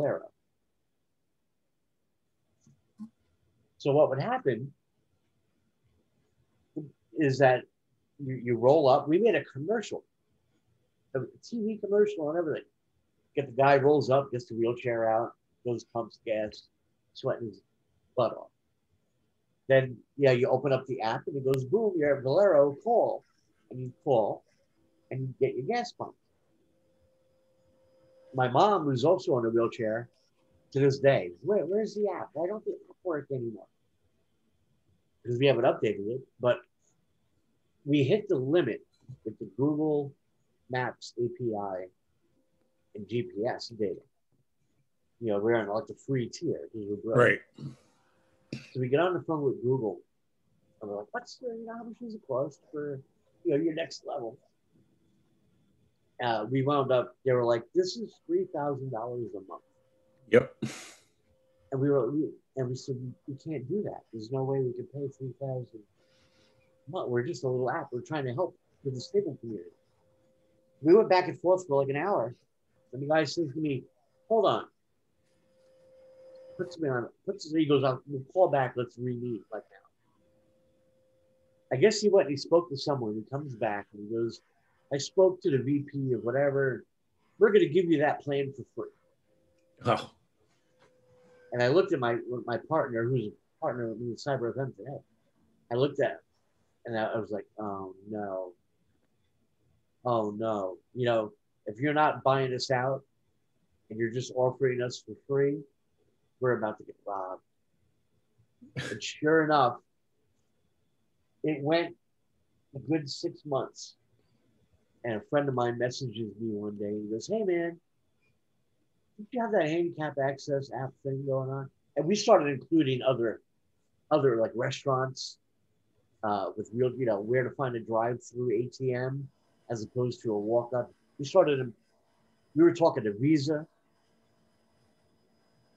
Valero. So what would happen is that you roll up. We made a commercial, a TV commercial and everything. Get the guy rolls up, gets the wheelchair out, goes pumps gas, sweating his butt off. Then you open up the app and it goes boom, you're at Valero, call, and you call, and you get your gas pump. My mom, who's also on a wheelchair, to this day, where's the app? Why don't the app work anymore? Because we haven't updated it, but we hit the limit with the Google Maps API and GPS data. We're on like the free tier. Right. So we get on the phone with Google and we're like, how much does it cost for, your next level? We wound up, they were like, this is $3,000 a month. Yep. And we said, we can't do that. There's no way we can pay $3,000 a month. We're just a little app. We're trying to help with the stable community. We went back and forth for like an hour. And the guy says to me, hold on. He goes out, we'll call back, let's re-meet like now. I guess he went and he spoke to someone. He comes back and he goes, I spoke to the VP of whatever. We're going to give you that plan for free. Oh. And I looked at my partner, who's a partner with me in Cyber Event today. I looked at him and I was like, oh no. Oh no. If you're not buying us out and you're just offering us for free, we're about to get robbed. And sure enough, it went a good 6 months. And a friend of mine messages me one day. He goes, hey, man, did you have that handicap access app thing going on? And we started including other like restaurants with real, where to find a drive-through ATM as opposed to a walk-up. We were talking to Visa.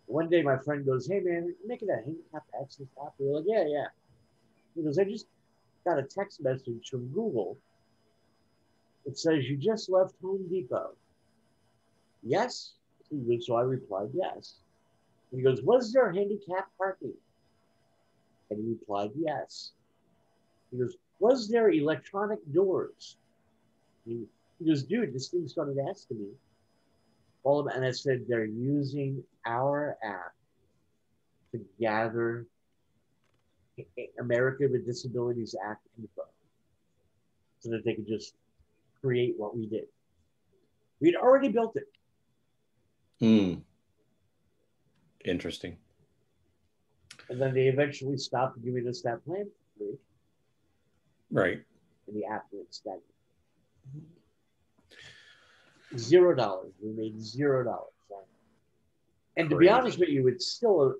One day my friend goes, hey, man, you're making that handicap access app? We were like, yeah. He goes, I just got a text message from Google. It says you just left Home Depot. Yes? So I replied, yes. And he goes, was there handicap parking? And he replied, yes. He goes, was there electronic doors? He goes, dude, this thing started asking me. And I said, they're using our app to gather America with Disabilities Act info so that they could just create what we did. We'd already built it. Interesting. And then they eventually stopped giving us that plan for free. Right. And the app went stagnant. $0. We made $0. And to be honest with you, it's still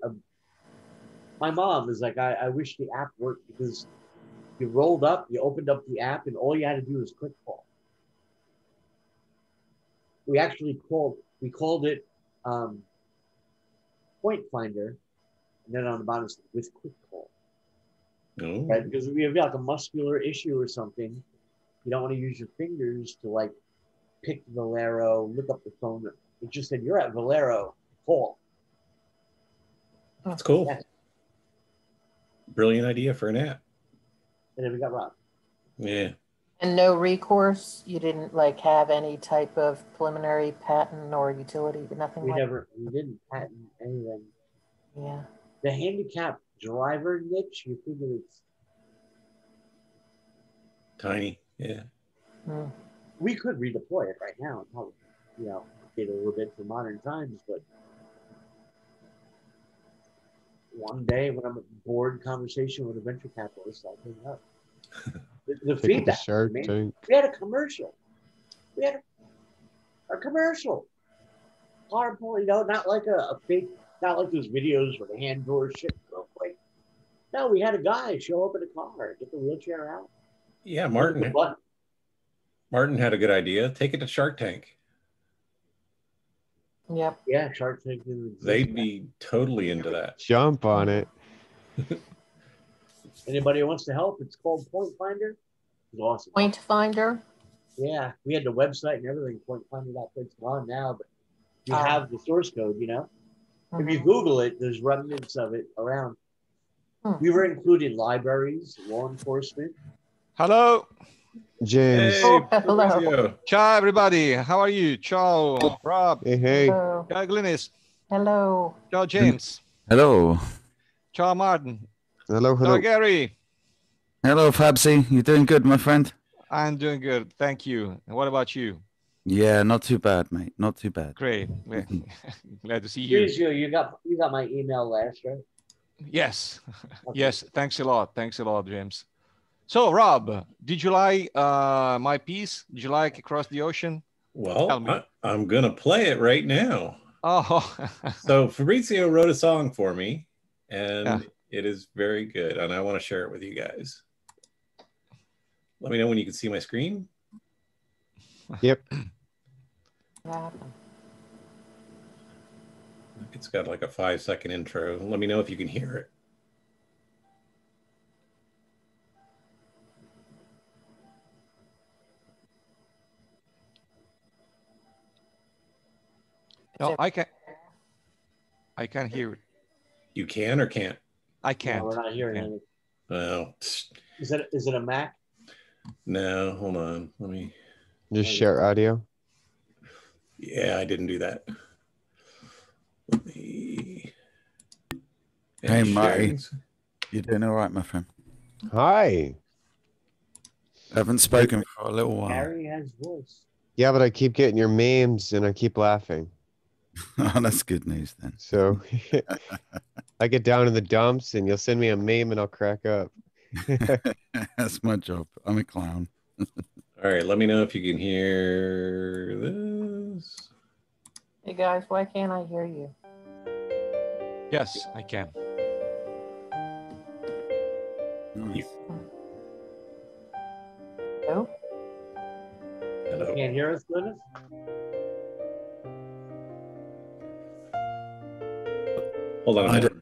my mom is like, I wish the app worked because you rolled up, you opened up the app, and all you had to do was click call. We called it Point Finder, and then on the bottom with quick call. Oh. Right? Because if you have like a muscular issue or something, you don't want to use your fingers to like pick Valero, look up the phone. It just said, you're at Valero, call. That's cool. Yeah. Brilliant idea for an app. And then we got robbed. Yeah. And no recourse? You didn't like have any type of preliminary patent or utility, nothing We didn't patent anything. Yeah. The handicap driver niche, you figure it's tiny. Yeah. We could redeploy it right now and probably, get a little bit for modern times, but one day when I'm a bored conversation with a venture capitalist, I'll bring it up. The feedback. We had a commercial. We had a commercial. Horrible, not like a fake, not like those videos where the hand doors shit real quick. No, we had a guy show up in a car, get the wheelchair out. Yeah, Martin had a good idea. Take it to Shark Tank. Yep. Yeah, Shark Tank. They'd be totally into that. Jump on it. Anybody who wants to help, it's called Point Finder. It's awesome. Point Finder? Yeah, we had the website and everything, pointfinder.com. It's gone now, but you have the source code, you know? If you Google it, there's remnants of it around. We were including libraries, law enforcement. Hello. James. Hey, hello. Fabrizio. Ciao, everybody. How are you? Ciao, Rob. Hey, hey. Hello. Ciao, Glynis. Hello. Ciao, James. Hello. Ciao, Martin. Hello, Ciao, hello. Gary. Hello, Fabsy. You doing good, my friend? I'm doing good. Thank you. And what about you? Yeah, not too bad, mate. Not too bad. Great. Glad to see you. You got my email last, right? Yes. Okay. Yes. Thanks a lot. Thanks a lot, James. So, Rob, did you like my piece? Did you like Across the Ocean? Well, I'm going to play it right now. Oh. So Fabrizio wrote a song for me, and Yeah. it is very good, and I want to share it with you guys. Let me know when you can see my screen. Yep. It's got like a 5-second intro. Let me know if you can hear it. No, I can't hear it. You can or can't? I can't. No, we're not hearing anything. Well, is it a Mac? No, hold on. Let me just share audio. Yeah, I didn't do that. Let me. Hey, Marty. You doing all right, my friend? Hi. I haven't spoken for a little while. Harry has voice. Yeah, but I keep getting your memes and I keep laughing. Oh, that's good news then. So I get down in the dumps and you'll send me a meme and I'll crack up. That's my job. I'm a clown. All right, let me know if you can hear this. Hey guys, why can't I hear you? Yes, I can. Nice. No? Hello. You can't hear us, Glynis? Hold on a minute.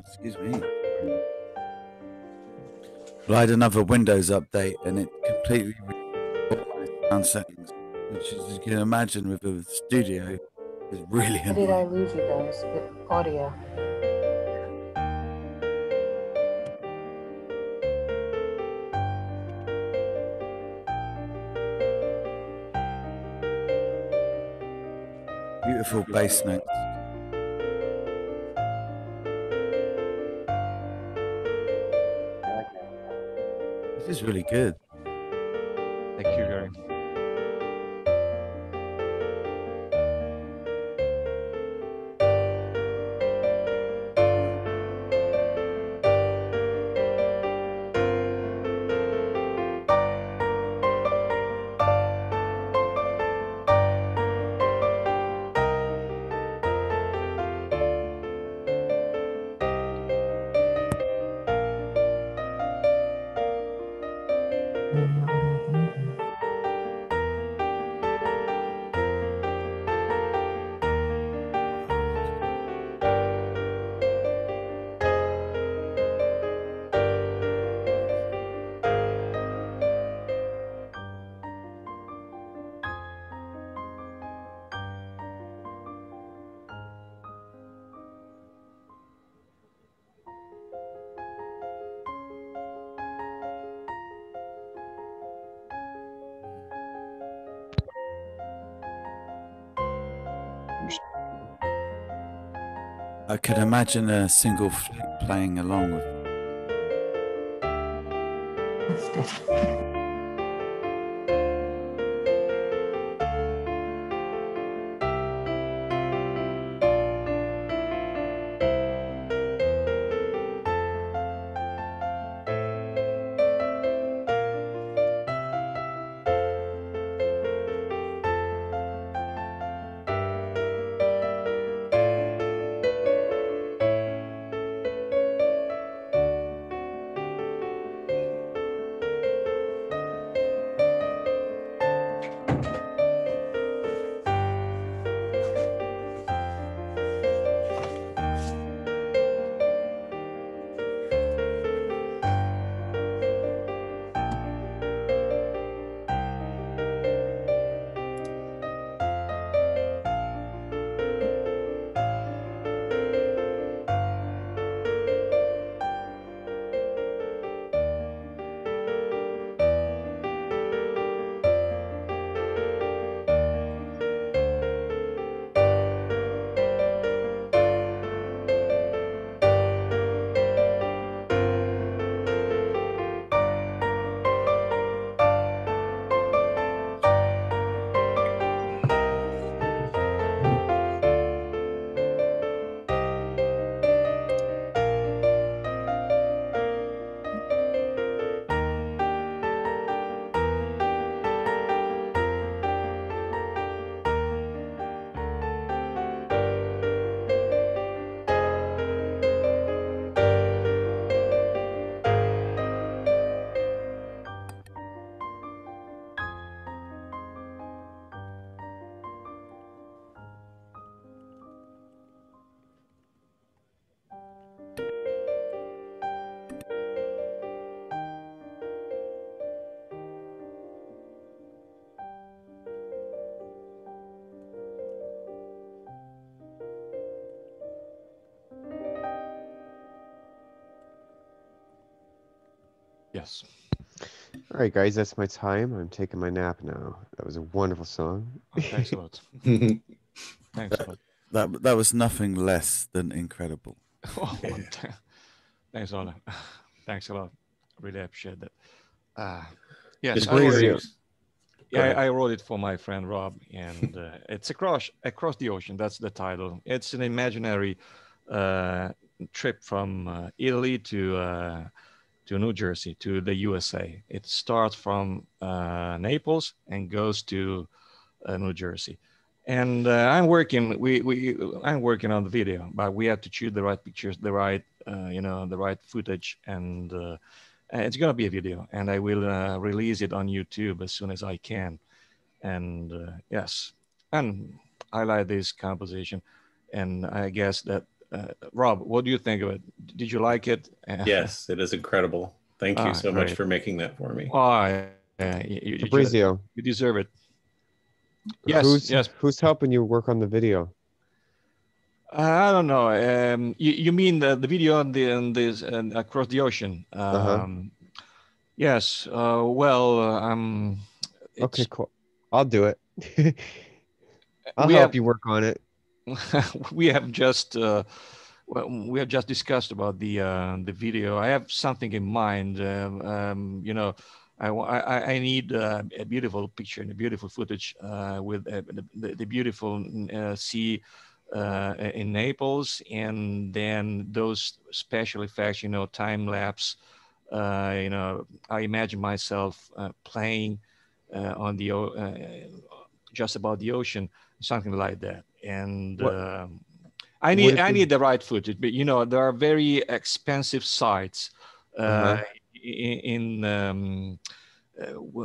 Excuse me. Well, I had another Windows update and it completely all my sound settings, which as you can imagine with a studio is really Why did I annoying. lose you guys? With audio. Beautiful bass notes. This is really good. Thank you, Gary. I could imagine a single flute playing along with. Yes. All right, guys, that's my time. I'm taking my nap now. That was a wonderful song. Oh, thanks a lot. Thanks a lot. That was nothing less than incredible. Oh, thanks a lot. Thanks a lot. Really appreciate that. Yes, Just I wrote it. curious. Go Yeah, ahead. I wrote it for my friend Rob, and it's across the ocean. That's the title. It's an imaginary trip from Italy to New Jersey to the USA. It starts from Naples and goes to New Jersey. And I'm working on the video, but we have to choose the right pictures, the right the right footage, and it's gonna be a video, and I will release it on YouTube as soon as I can. And yes, and I like this composition, and I guess that Rob, what do you think of it? Did you like it? Yes, it is incredible. Thank you so much Great. for making that for me. Oh, Fabrizio, you deserve it. Yes, yes. who's helping you work on the video? I don't know. You mean the video on this across the ocean? Uh-huh. Yes. Well, Okay, it's cool. I'll do it. I'll we help have you work on it. we have just we have just discussed about the video. I have something in mind. I need a beautiful picture and a beautiful footage with the beautiful sea in Naples, and then those special effects, time lapse. I imagine myself playing on just about the ocean, something like that. And What would it I be? need the right footage, but there are very expensive sites Uh-huh. in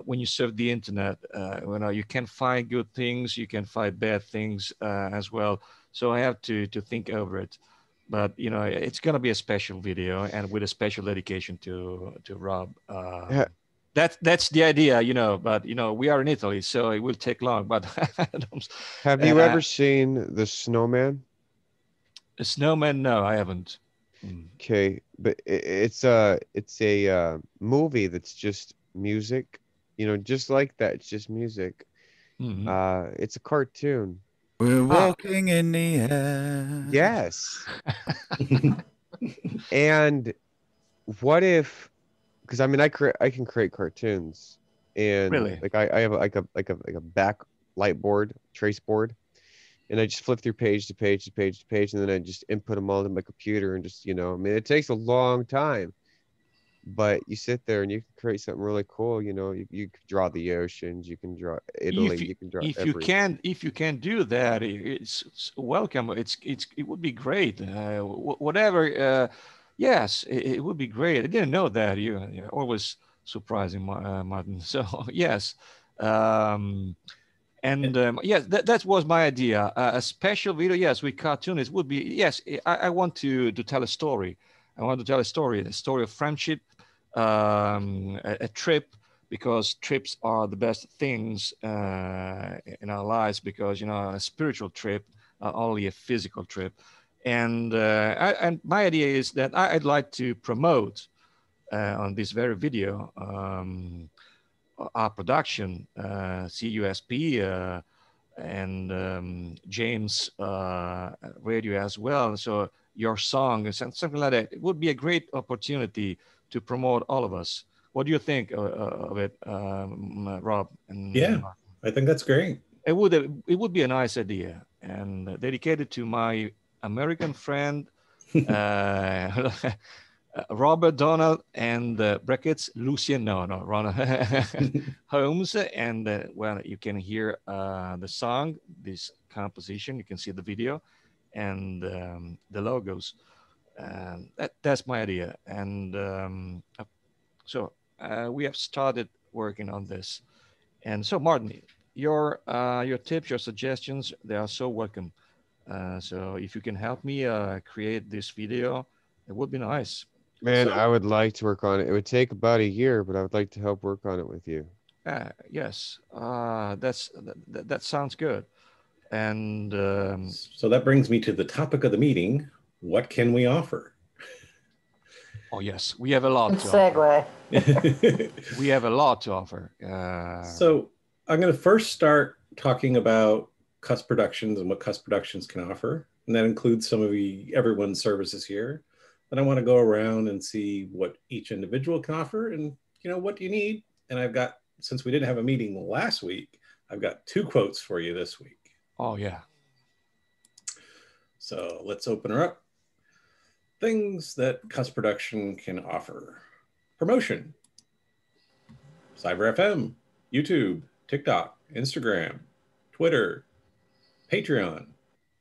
when you surf the internet. You can find good things, you can find bad things as well. So I have to think over it. But it's gonna be a special video and with a special dedication to Rob. Ha- That's the idea, But we are in Italy, so it will take long. But Have you ever seen The Snowman? a snowman? No, I haven't. Mm. Okay, but it's a movie that's just music, just like that. It's just music. Mhm. It's a cartoon. We're Ah, walking in the air. Yes. And what if, because I mean I can create cartoons, and really? like I have like a back light board, trace board, and I just flip through page to page to page to page, and then I just input them all into my computer and just, I mean, it takes a long time, but you sit there and you can create something really cool. You can draw the oceans, you can draw Italy, if you you can draw if you everything. can if you can do that, it's welcome. It would be great. Whatever. Yes, it would be great. I didn't know that. You're always surprising, Martin. So yes. And yes, that was my idea. A special video, yes, with cartoonists would be, yes. I want to tell a story. I want to tell a story of friendship, a trip, because trips are the best things in our lives, because a spiritual trip, not only a physical trip. And and my idea is that I'd like to promote on this very video our production, CUSP, and James radio as well. So your song and something like that. It would be a great opportunity to promote all of us. What do you think of it, Rob? Yeah, I think that's great. It would be a nice idea, and dedicated to my American friend uh, Robert Donald and brackets Lucien, no, Ronald Holmes. And well, you can hear the song, this composition, you can see the video and the logos. That's my idea. And so we have started working on this. And so, Martin, your tips, your suggestions, they are so welcome. So if you can help me create this video, it would be nice. Man, So I would like to work on it. It would take about a year, but I would like to help work on it with you. Yes, that sounds good. And so that brings me to the topic of the meeting. What can we offer? Oh yes, we have a lot Good to offer. segue. We have a lot to offer. So I'm going to first start talking about Cusp Productions and what Cusp Productions can offer. And that includes some of everyone's services here. Then I want to go around and see what each individual can offer and, what do you need? And I've got, since we didn't have a meeting last week, I've got 2 quotes for you this week. Oh yeah. So let's open her up. Things that Cusp Production can offer. Promotion. Cyber FM, YouTube, TikTok, Instagram, Twitter, Patreon,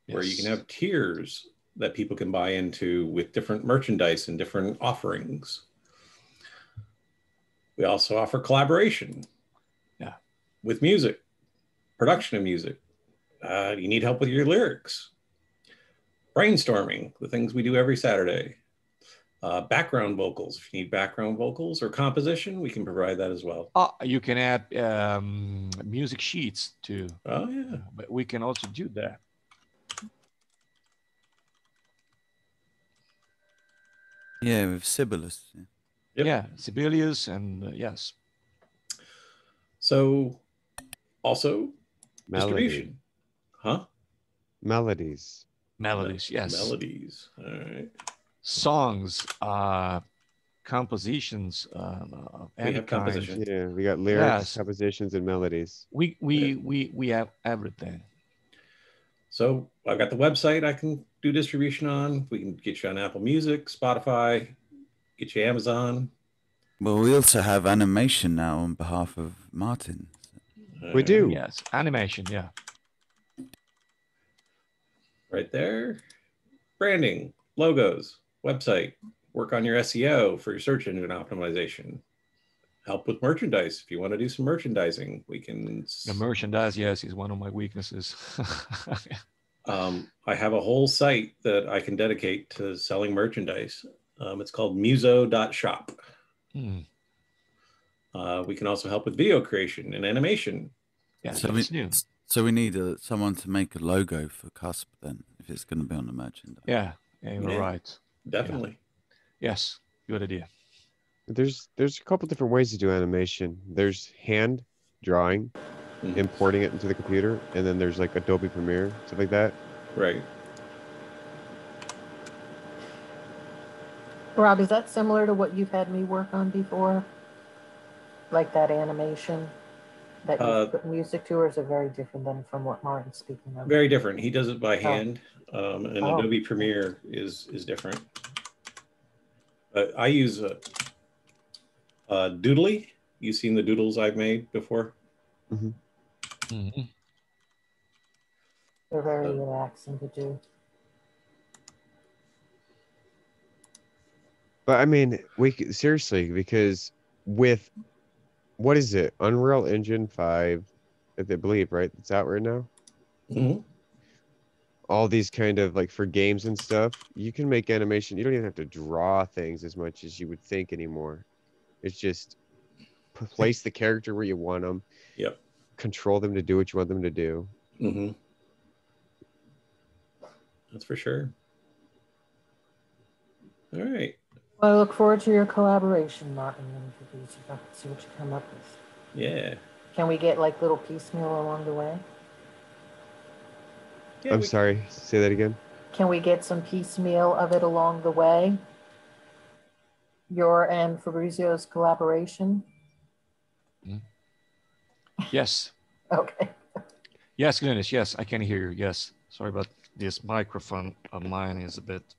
where you can have tiers that people can buy into with different merchandise and different offerings. We also offer collaboration. Yeah. With music, production of music. You need help with your lyrics. Brainstorming, the things we do every Saturday. Background vocals. If you need background vocals or composition, we can provide that as well. You can add music sheets too. Oh, yeah. But we can also do that. Yeah, with Sibelius. Yeah. Yep. Yeah, Sibelius and yes. So also Melody. distribution. Huh? Melodies. Melodies, yes. Melodies. All right. Songs, compositions, We have composition. Yeah, we got lyrics, Yes. compositions, and melodies. We have everything. So I've got the website I can do distribution on. We can get you on Apple Music, Spotify, get you Amazon. Well, we also have animation now on behalf of Martin. We do. Yes, animation, yeah. Right there. Branding, logos, website, work on your SEO for your search engine optimization. Help with merchandise. If you want to do some merchandising, we can. The merchandise, yes, is one of my weaknesses. I have a whole site that I can dedicate to selling merchandise. It's called muso.shop. We can also help with video creation and animation. Yeah, so we need someone to make a logo for Cusp then, if it's going to be on the merchandise. Yeah, you're right. Definitely. Yeah. Yes, good idea. There's a couple different ways to do animation. There's hand drawing, importing it into the computer, and then there's like Adobe Premiere, stuff like that. Right. Rob, is that similar to what you've had me work on before? Like that animation that you put music to, or is it very different than from what Martin's speaking of? Very different. He does it by hand, and Adobe Premiere is different. I use Doodly. You've seen the doodles I've made before? They're very relaxing to do. But I mean, seriously, because with what is it? Unreal Engine 5, I believe, right? It's out right now. All these kind of like for games and stuff, you can make animation. You don't even have to draw things as much as you would think anymore. It's just place the character where you want them. Yep. Control them to do what you want them to do. That's for sure. All right. Well, I look forward to your collaboration, Martin, and see what you come up with. Yeah. Can we get like little piecemeal along the way? Yeah, I'm sorry, say that again. Can we get some piecemeal of it along the way? Your and Fabrizio's collaboration? Yes. Okay. Yes, Glynis, yes, I can hear you. Yes. Sorry about this microphone of mine is a bit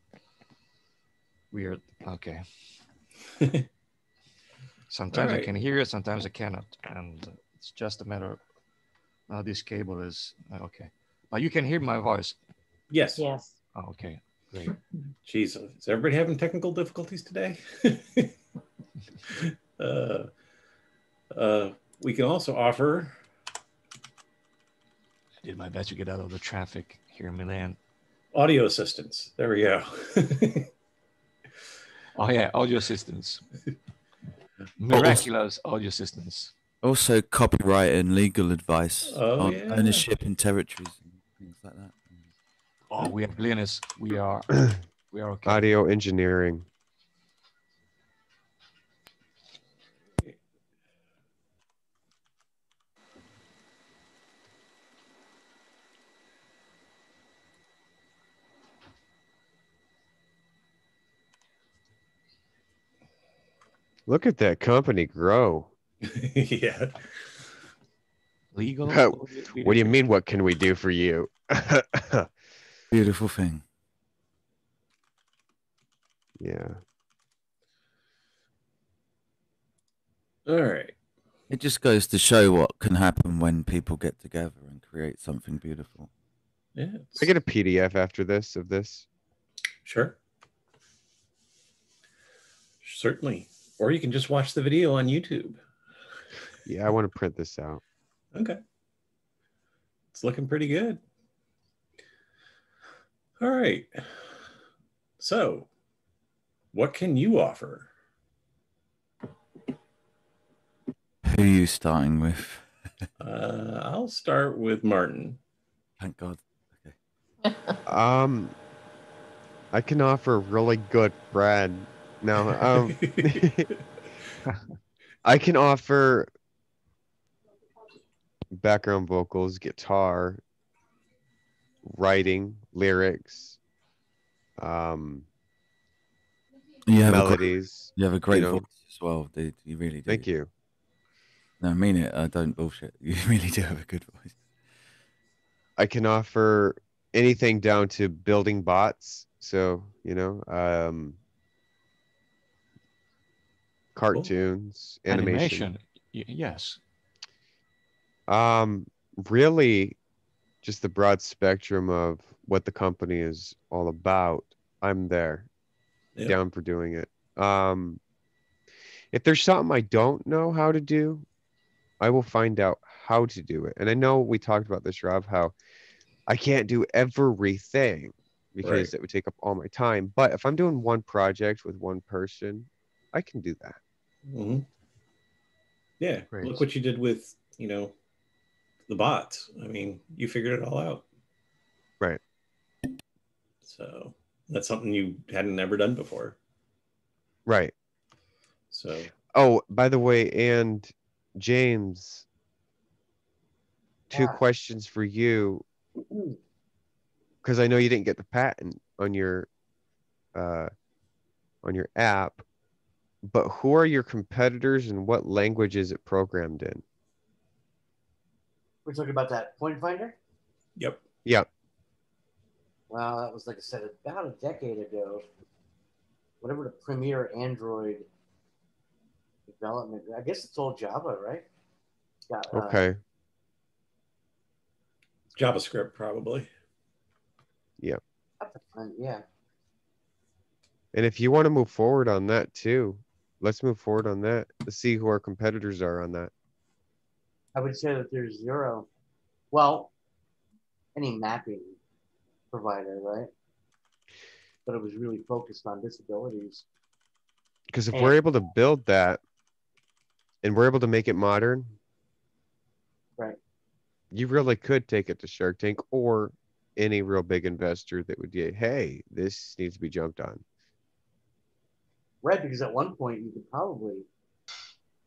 weird. Okay. Sometimes I can hear it, sometimes I cannot. And it's just a matter of how this cable is. Okay. But you can hear my voice. Yes. Yes. Oh, okay. Great. Jeez, is everybody having technical difficulties today? We can also offer. I did my best to get out of the traffic here in Milan. Audio assistance. There we go. Oh yeah, audio assistance. Miraculous audio assistance. Also copyright and legal advice on yeah. ownership in territories and things like that. Oh, we have Glynis. We are okay. Audio engineering. Look at that company grow. Yeah. Legal What video do you game. mean? What can we do for you? Beautiful thing. Yeah. All right. It just goes to show what can happen when people get together and create something beautiful. Yeah. I get a PDF after this of this. Sure. Certainly. Or you can just watch the video on YouTube. Yeah, I want to print this out. Okay. It's looking pretty good. All right. So, what can you offer? Who are you starting with? I'll start with Martin. Thank God. I can offer really good bread. No, I can offer background vocals, guitar, writing, lyrics, You have melodies. you have a great you know. voice as well, dude. You really do. Thank you. No, I mean it. I don't bullshit. You really do have a good voice. I can offer anything down to building bots. So, cartoons, animation. Yes. Really just the broad spectrum of what the company is all about. I'm there, Yep. down for doing it. If there's something I don't know how to do, I will find out how to do it. And I know we talked about this, Rob, how I can't do everything because Right. it would take up all my time. But if I'm doing one project with one person, I can do that. Mm-hmm. Yeah. Great. Look what you did with, the bots. I mean, you figured it all out. Right. So that's something you hadn't ever done before. Right. So. Oh, by the way, and James, two questions for you, because I know you didn't get the patent on your app, but who are your competitors and what language is it programmed in? We're talking about that point finder? Yep. Yeah. Well, that was, like I said, about a decade ago. Whatever the premier Android development, I guess it's all Java, right? Yeah, Okay. JavaScript, probably. Yeah. Yeah. And if you want to move forward on that too, let's move forward on that. Let's see who our competitors are on that. I would say that there's zero. Well, any mapping provider, right? But it was really focused on disabilities. Because if we're able to build that and we're able to make it modern, right, you really could take it to Shark Tank or any real big investor that would say, hey, this needs to be jumped on. Right, because at one point you could probably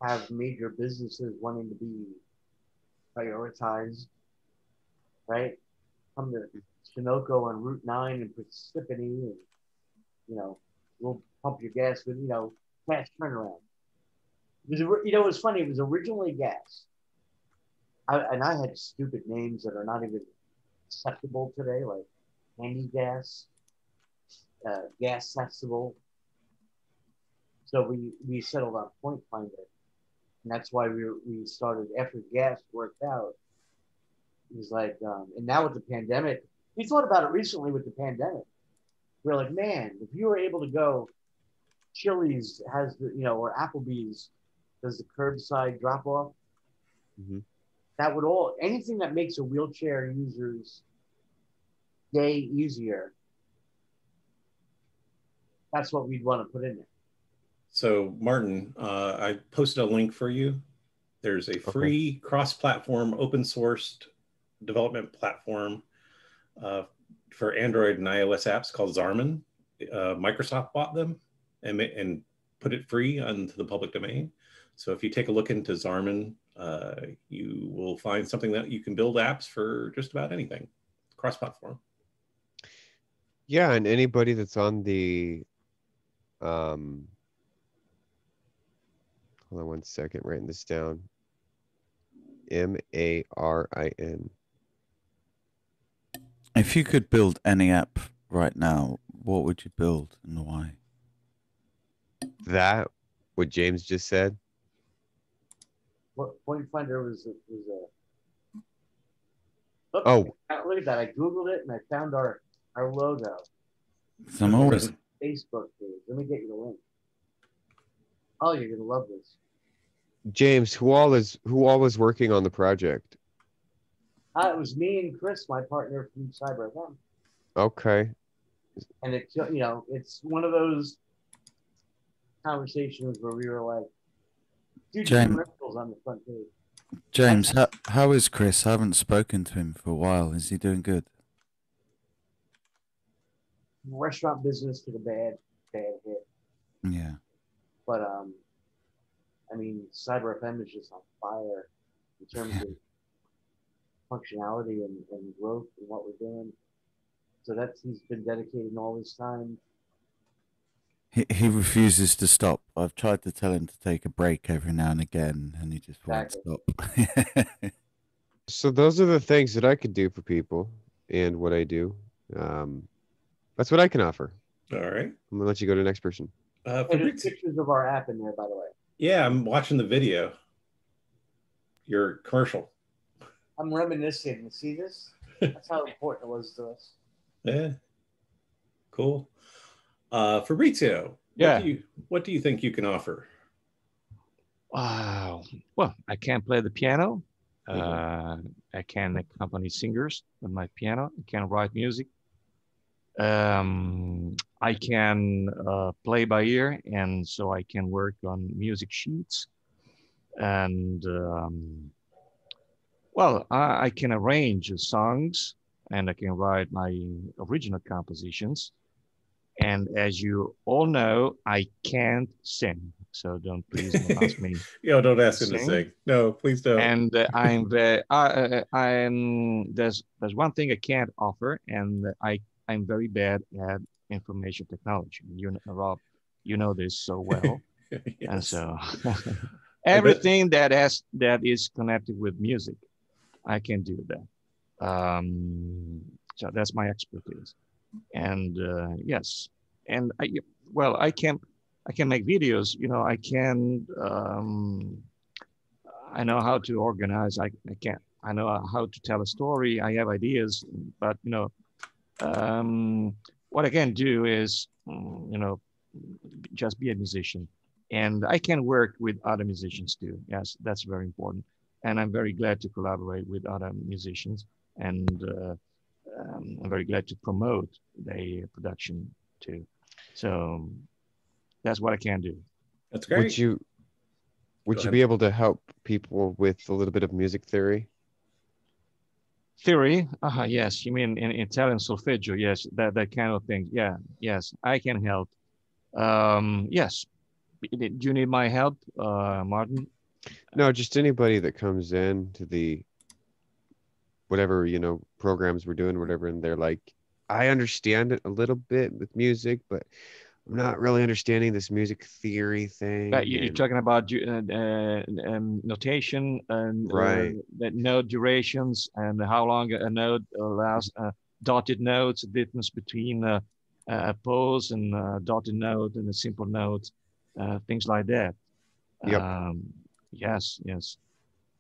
have major businesses wanting to be prioritized, right? Come to Sunoco on Route 9 and Parsippany, and, we'll pump your gas with, fast turnaround. It was, it was funny. It was originally gas. And I had stupid names that are not even acceptable today, like Handy Gas, Gas Sensible. So we settled on Point Finder. And that's why we started after gas worked out. It was like, and now with the pandemic, we thought about it recently with the pandemic. We're like, man, if you were able to go, Chili's has the, or Applebee's does the curbside drop off. Mm-hmm. That would anything that makes a wheelchair user's day easier. That's what we'd want to put in there. So, Martin, I posted a link for you. There's a free cross-platform, open-sourced development platform for Android and iOS apps called Zarman. Microsoft bought them and put it free onto the public domain. So if you take a look into Zarman, you will find something that you can build apps for just about anything, cross-platform. Yeah, and anybody that's on the Hold on one second, writing this down. Marin. If you could build any app right now, what would you build and why? That, what James just said. What Point Finder was a look, Oh, look at that. I Googled it and I found our logo. So I'm always Facebook page. Let me get you the link. Oh, you're gonna love this. James, who all is working on the project? It was me and Chris, my partner from Cyber FM. Okay. And it, it's one of those conversations where we were like, dude, James. commercials on the front page. James, how is Chris? I haven't spoken to him for a while. Is he doing good? Restaurant business took a bad hit. Yeah. But I mean, Cyber FM is just on fire in terms of functionality and growth and what we're doing. So he's been dedicating all this time. He refuses to stop. I've tried to tell him to take a break every now and again, and he just won't stop. So those are the things that I could do for people and what I do. That's what I can offer. All right. I'm gonna let you go to the next person. There's pictures of our app in there, by the way. Yeah, I'm watching the video. Your commercial. I'm reminiscing. See this? That's how important it was to us. Yeah. Cool. Fabrizio, Yeah. what do you think you can offer? Wow. Well, I can play the piano. I can accompany singers with my piano. I can write music. I can play by ear, and so I can work on music sheets. And well, I can arrange songs, and I can write my original compositions. And as you all know, I can't sing, so please don't ask me. Don't ask him to sing. No, please don't. And there's one thing I can't offer, and I'm very bad at information technology. Rob, you know this so well. Yes. And so everything that is connected with music, I can do that. So that's my expertise. And yes, and I can make videos. I know how to organize. I know how to tell a story. I have ideas, but what I can do is just be a musician, and I can work with other musicians too. Yes, that's very important, and I'm very glad to collaborate with other musicians, and I'm very glad to promote the production too. So that's what I can do. That's great. Would you be able to help people with a little bit of music theory? Theory? Yes. You mean in Italian solfeggio? Yes, that kind of thing. Yeah. Yes, I can help. Yes. Do you need my help, Martin? No, just anybody that comes in to the whatever, programs we're doing, whatever, and they're like, I understand it a little bit with music, but I'm not really understanding this music theory thing. You're talking about notation and right. That note durations and how long a note lasts, dotted notes, the difference between a pause and a dotted note and a simple note, things like that. Yep. Yes.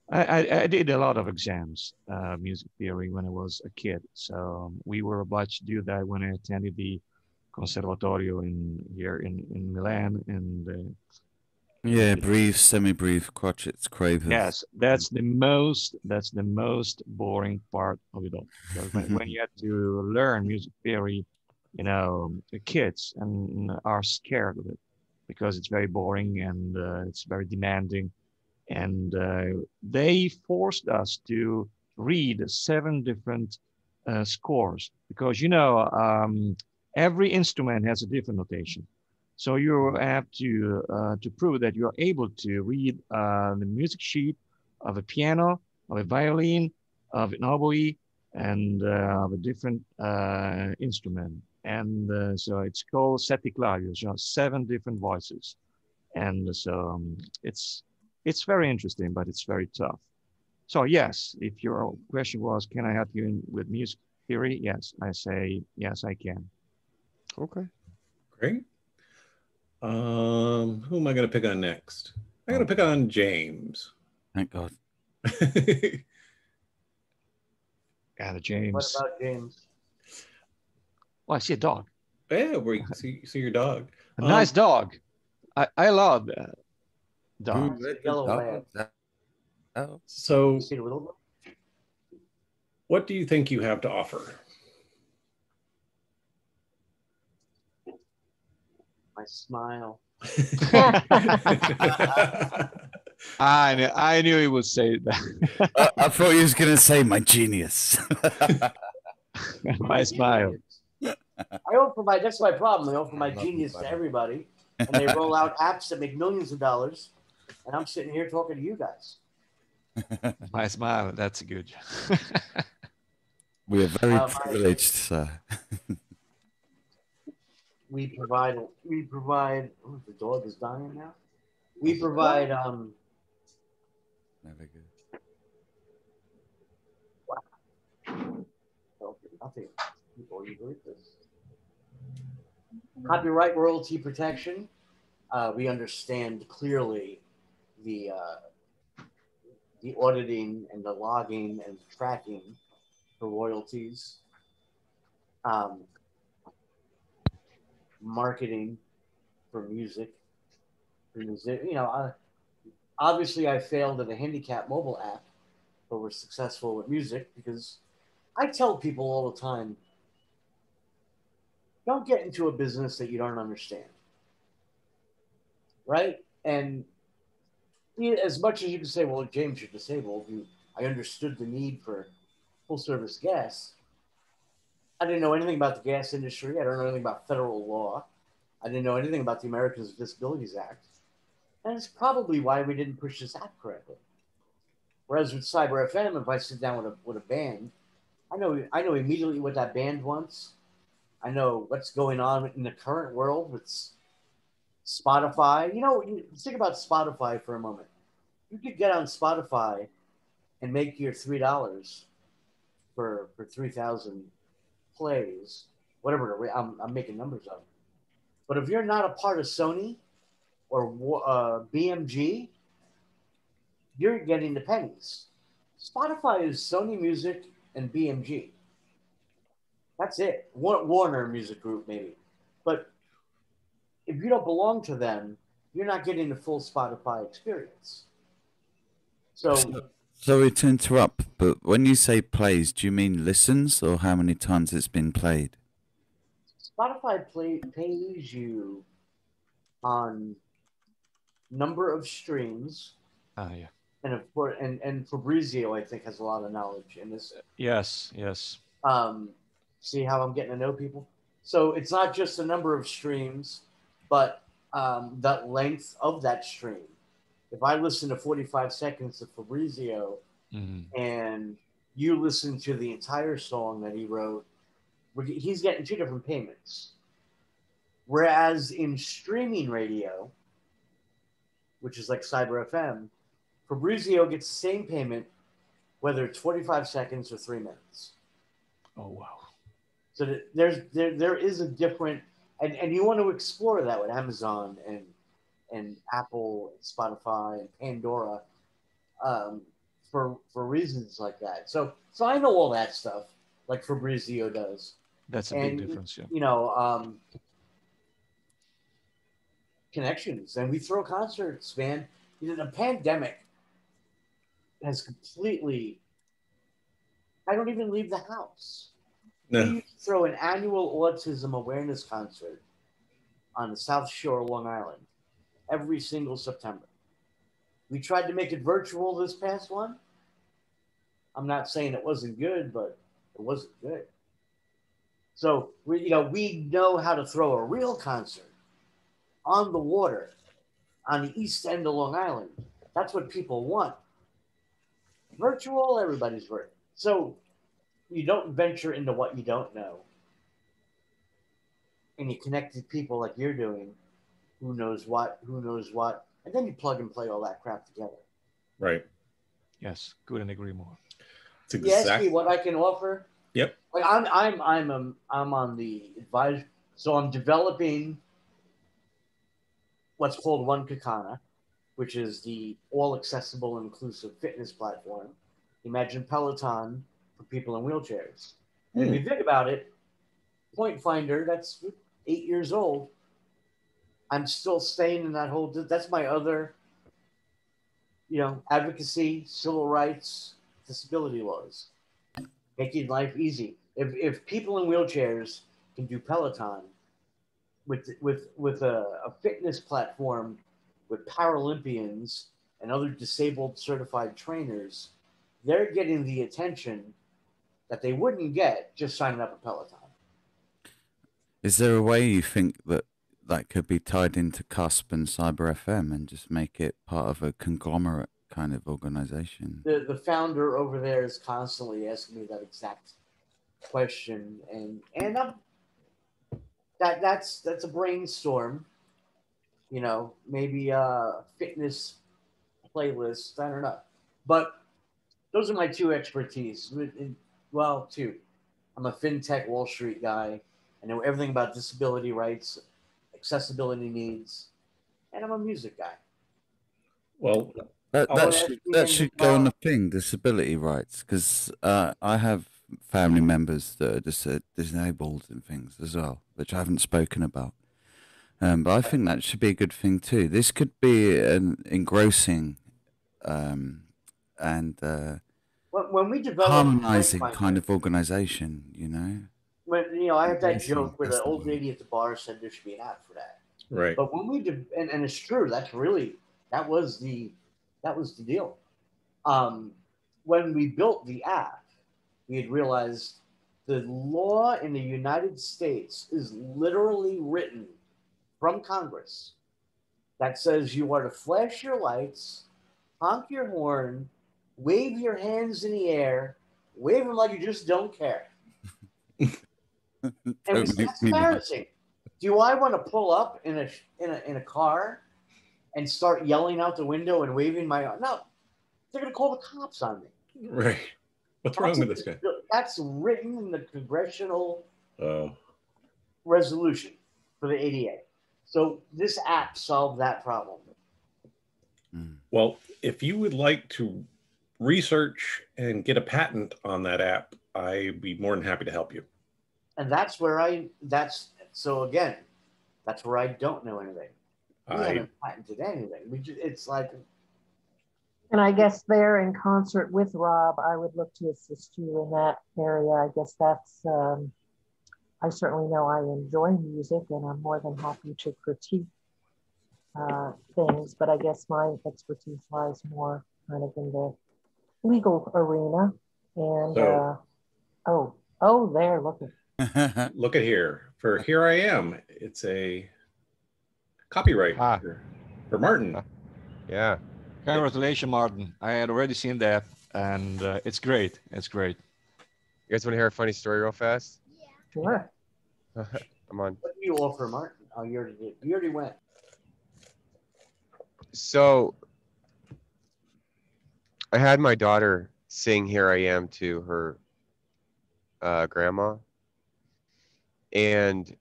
I did a lot of exams, music theory, when I was a kid. So we were obliged to do that when I attended the Conservatorio here in Milan. And yeah, brief, semi-brief, crotchets, quavers. Yes, that's the most boring part of it all. Because when you have to learn music theory, the kids are scared of it because it's very boring and it's very demanding. And they forced us to read 7 different scores because, every instrument has a different notation. So you have to prove that you are able to read the music sheet of a piano, of a violin, of an oboe, and of a different instrument. And so it's called sette clavios, 7 different voices. And so it's very interesting, but it's very tough. So yes, if your question was, can I help you with music theory? Yes, I say yes, I can. Okay. Great. Who am I going to pick on next? I'm going to pick on James. Thank God. And James. What about James? Oh, I see a dog. Yeah, where you see your dog. A nice dog. I love Who dogs. let the Yellow dogs out? So, You see the little one? what do you think you have to offer? My smile. I knew he would say that. I thought he was going to say my genius. My smile. I offer my, that's my problem. I offer my I love genius you, to buddy. everybody, and they roll out apps that make millions of dollars, and I'm sitting here talking to you guys. My smile. That's good. We are very privileged, sir. We provide. Oh, the dog is dying now. We provide. Very good. I'll take it before you read this. Copyright royalty protection. We understand clearly the auditing and the logging and tracking for royalties. Marketing for music. You know, obviously I failed at a handicap mobile app, but we're successful with music because I tell people all the time, don't get into a business that you don't understand. Right? And as much as you can say, well, James, you're disabled, I understood the need for full service gas. I didn't know anything about the gas industry. I don't know anything about federal law. I didn't know anything about the Americans with Disabilities Act. And it's probably why we didn't push this app correctly. Whereas with Cyber FM, if I sit down with a band, I know immediately what that band wants. I know what's going on in the current world with Spotify. You know, think about Spotify for a moment. You could get on Spotify and make your $3 for 3,000 plays, whatever. I'm making numbers up. But if you're not a part of Sony or BMG, you're getting the pennies. Spotify is Sony Music and BMG. That's it. Warner Music Group, maybe. But if you don't belong to them, you're not getting the full Spotify experience. So sorry to interrupt, but when you say plays, do you mean listens or how many times it's been played? Spotify pays you on number of streams. Yeah. And of course, and Fabrizio, I think, has a lot of knowledge in this. Yes, yes. See how I'm getting to know people? So it's not just the number of streams, but the length of that stream. If I listen to 45 seconds of Fabrizio and you listen to the entire song that he wrote, he's getting two different payments. Whereas in streaming radio, which is like Cyber FM, Fabrizio gets the same payment whether it's 45 seconds or 3 minutes. Oh, wow. So there is a different, and you want to explore that with Amazon and Apple, and Spotify, and Pandora, for reasons like that. So I know all that stuff, like Fabrizio does. That's a big difference, yeah. You know, connections, and we throw concerts, man. You know, the pandemic has completely. I don't even leave the house. No. We used to throw an annual autism awareness concert on the South Shore of Long Island every single September. We tried to make it virtual this past one. I'm not saying it wasn't good, but it wasn't good. So we know how to throw a real concert on the water on the east end of Long Island. That's what people want. Virtual, everybody's virtual. So you don't venture into what you don't know. And you connect to people like you're doing. who knows what, and then you plug and play all that crap together. Right. Yes, couldn't agree more. It's You ask me what I can offer. Yep. Like I'm on the advice, so I'm developing what's called One Kakana, which is the all accessible inclusive fitness platform. Imagine Peloton for people in wheelchairs. And if you think about it, Point Finder, that's 8 years old. I'm still staying in that whole. That's my other, advocacy, civil rights, disability laws, making life easy. If people in wheelchairs can do Peloton with a fitness platform with Paralympians and other disabled certified trainers, they're getting the attention that they wouldn't get just signing up a Peloton. Is there a way you think that could be tied into Cusp and Cyber FM and just make it part of a conglomerate kind of organization? The founder over there is constantly asking me that exact question, and that's a brainstorm. Maybe a fitness playlist. I don't know, but those are my two expertise. Well, two. I'm a fintech Wall Street guy. I know everything about disability rights, accessibility needs, and I'm a music guy. Well, that should go on the thing, disability rights, because I have family members that are disabled and things as well, which I haven't spoken about. But I think that should be a good thing too. This could be an engrossing and when we develop harmonizing kind of organization, When I have that joke where the old lady at the bar said there should be an app for that. Right. But when we did, and it's true, that was the deal. When we built the app, we had realized the law in the United States is literally written from Congress that says you are to flash your lights, honk your horn, wave your hands in the air, wave them like you just don't care. And that's embarrassing. Do I want to pull up in a car and start yelling out the window and waving my arm? No, they're going to call the cops on me. Right. What's wrong with this guy? That's written in the congressional resolution for the ADA. So this app solved that problem. Well, if you would like to research and get a patent on that app, I'd be more than happy to help you. And that's where that's where I don't know anything. We haven't patented anything. It's like. And I guess there, in concert with Rob, I would look to assist you in that area. I guess that's. I certainly know I enjoy music, and I'm more than happy to critique things. But I guess my expertise lies more kind of in the legal arena. And there, look at. Look at here. For Here I Am, it's a copyright for Martin. Yeah. Congratulations, Martin. I had already seen that, and it's great. It's great. You guys want to hear a funny story real fast? Sure. Come on. What do you offer, Martin? Oh, you already did. You already went. So I had my daughter sing Here I Am to her grandma. And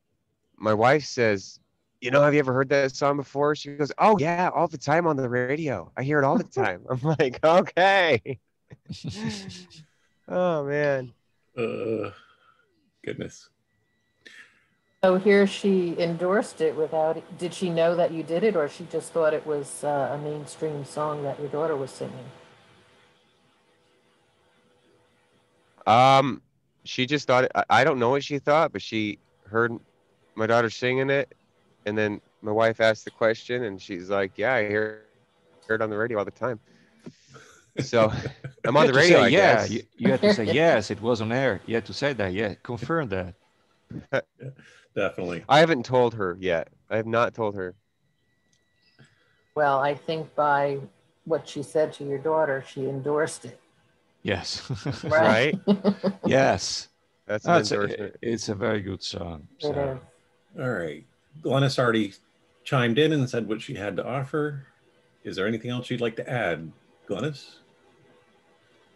my wife says, have you ever heard that song before? She goes, oh, yeah, all the time on the radio. I hear it all the time. I'm like, okay. Oh, man. Goodness. So here she endorsed it without, did she know that you did it, or she just thought it was a mainstream song that your daughter was singing? She just thought, I don't know what she thought, but she heard my daughter singing it. And then my wife asked the question, and she's like, yeah, I hear it on the radio all the time. So I'm on the radio, I guess. You had to say, yes, it was on air. You had to say that. Yeah, confirm that. Yeah, definitely. I haven't told her yet. I have not told her. Well, I think by what she said to your daughter, she endorsed it. Yes. Right? Yes. That's an endorsement. It's a very good song. So. It is. All right. Glennis already chimed in and said what she had to offer. Is there anything else you'd like to add, Glynis?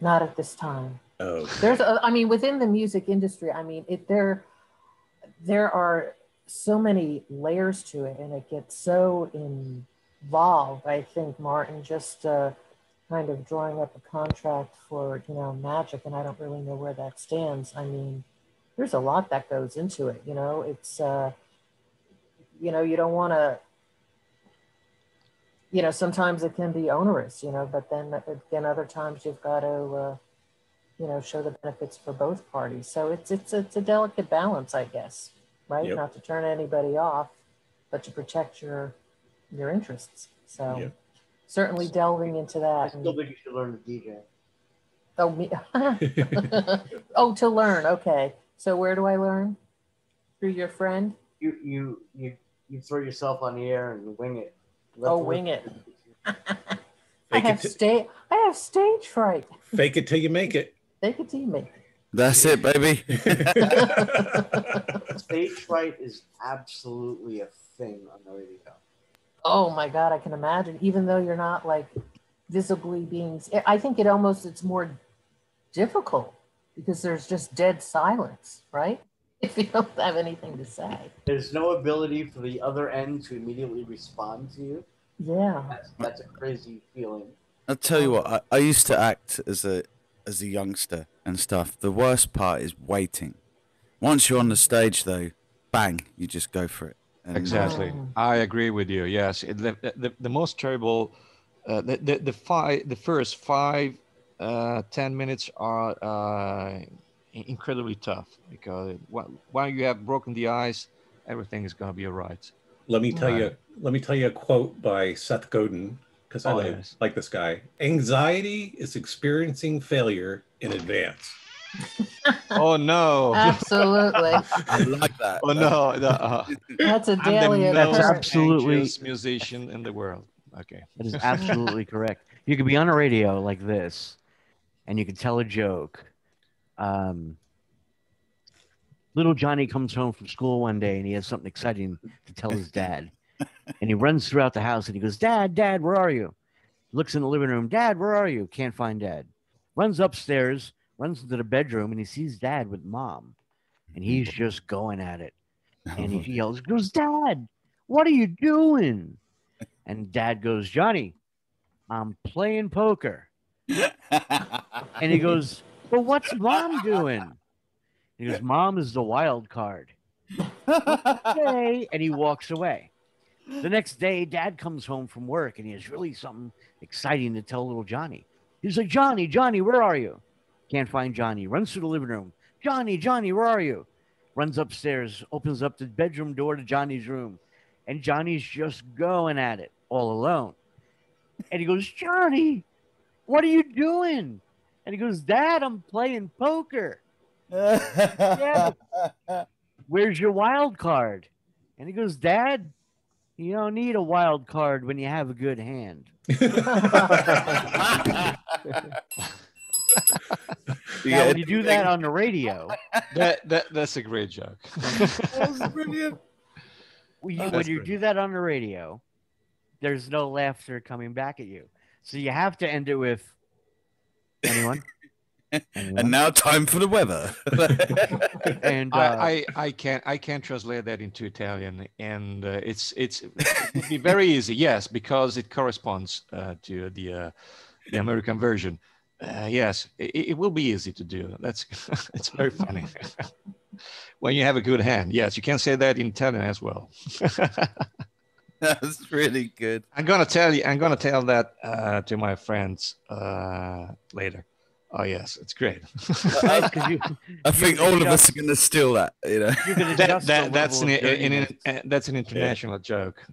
Not at this time. Oh, I mean, within the music industry, I mean, there are so many layers to it, and it gets so involved. I think, Martin, just kind of drawing up a contract for, Magic, and I don't really know where that stands. I mean, there's a lot that goes into it. It's you don't want to. Sometimes it can be onerous, but then again, other times you've got to, show the benefits for both parties. So it's a delicate balance, I guess, right? Yep. Not to turn anybody off, but to protect your interests. So Yep. certainly delving into that. I still think you should learn to DJ. Oh, me? Oh, to learn. Okay. So where do I learn? Through your friend? You throw yourself on the air and wing it. Wing it. I have stage fright. Fake it till you make it. Fake it till you make it. That's it, baby. Stage fright is absolutely a thing on the radio. Oh my God, I can imagine. Even though you're not like visibly being, I think it's more difficult because there's just dead silence, right? If you don't have anything to say. There's no ability for the other end to immediately respond to you. Yeah. That's a crazy feeling. I'll tell you what, I used to act as a youngster and stuff. The worst part is waiting. Once you're on the stage, though, bang, you just go for it. And, Exactly. I agree with you. Yes. The most terrible, the first 5-10 minutes are incredibly tough because while you have broken the ice, everything is going to be all right. Let me tell you a quote by Seth Godin, because I like this guy. Anxiety is experiencing failure in advance. Oh no! Absolutely. I like that. Oh no! That's a daily occurrence. That's absolutely musician in the world. Okay, that is absolutely correct. You could be on a radio like this, and you could tell a joke. Little Johnny comes home from school one day, and he has something exciting to tell his dad. And he runs throughout the house, and he goes, "Dad, Dad, where are you?" Looks in the living room. "Dad, where are you?" Can't find Dad. Runs upstairs, runs into the bedroom, and he sees Dad with Mom. And he's just going at it. And he yells, goes, "Dad, what are you doing?" And Dad goes, "Johnny, I'm playing poker." And he goes, "Well, what's Mom doing?" He goes, "Mom is the wild card." Okay. And he walks away. The next day, Dad comes home from work, and he has really something exciting to tell little Johnny. He's like, "Johnny, Johnny, where are you?" Can't find Johnny. Runs through the living room. "Johnny, Johnny, where are you?" Runs upstairs, opens up the bedroom door to Johnny's room. And Johnny's just going at it all alone. And he goes, "Johnny, what are you doing?" And he goes, "Dad, I'm playing poker." "Yeah, but where's your wild card?" And he goes, "Dad, you don't need a wild card when you have a good hand." Now, when you do that on the radio, that's a great joke. That was brilliant. when you do that on the radio, there's no laughter coming back at you. So you have to end it with anyone. And now time for the weather. And I can't translate that into Italian, and it would be very easy. Yes, because it corresponds to the American version. Yes, it will be easy to do. It's very funny. When you have a good hand. Yes, you can say that in Italian as well. That's really good. I'm gonna tell that to my friends later. Oh yes, it's great. I think all of us are going to steal that. You know, that's an international joke.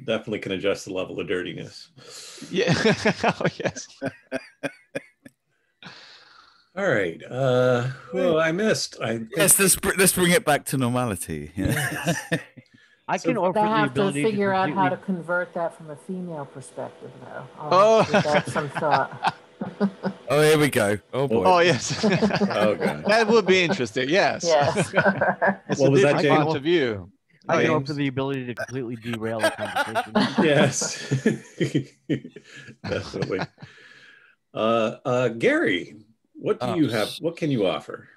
Definitely can adjust the level of dirtiness. Yeah. Oh yes. All right. Well, I missed. Yes, let's bring it back to normality. Yeah. I can offer I the have to ability figure out how to completely- convert that from a female perspective, though. Oh. Give that some thought. Oh, here we go. Oh boy. Oh yes. Oh god. That would be interesting. Yes. Yes. It's What a was that, different Jane? point of view. I can James. offer the ability to completely derail the conversation. Yes, definitely. Gary, what do you have? What can you offer?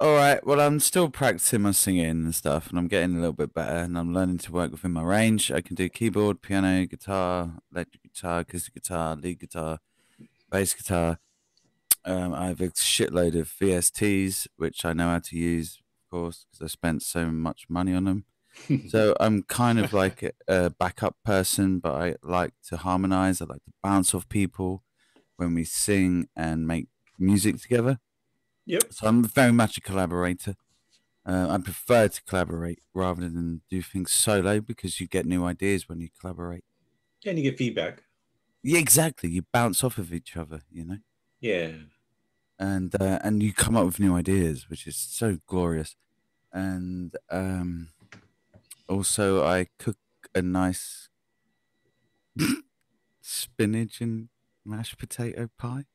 All right. Well, I'm still practicing my singing and stuff, and I'm getting a little bit better, and I'm learning to work within my range. I can do keyboard, piano, guitar, electric guitar, acoustic guitar, lead guitar, bass guitar. I have a shitload of VSTs, which I know how to use, of course, because I spent so much money on them. So I'm kind of like a backup person, but I like to harmonize. I like to bounce off people when we sing and make music together. Yep. So I'm very much a collaborator. I prefer to collaborate rather than do things solo because you get new ideas when you collaborate. And you get feedback. Yeah, exactly. You bounce off of each other, Yeah. and you come up with new ideas, which is so glorious. And also, I cook a nice spinach and mashed potato pie.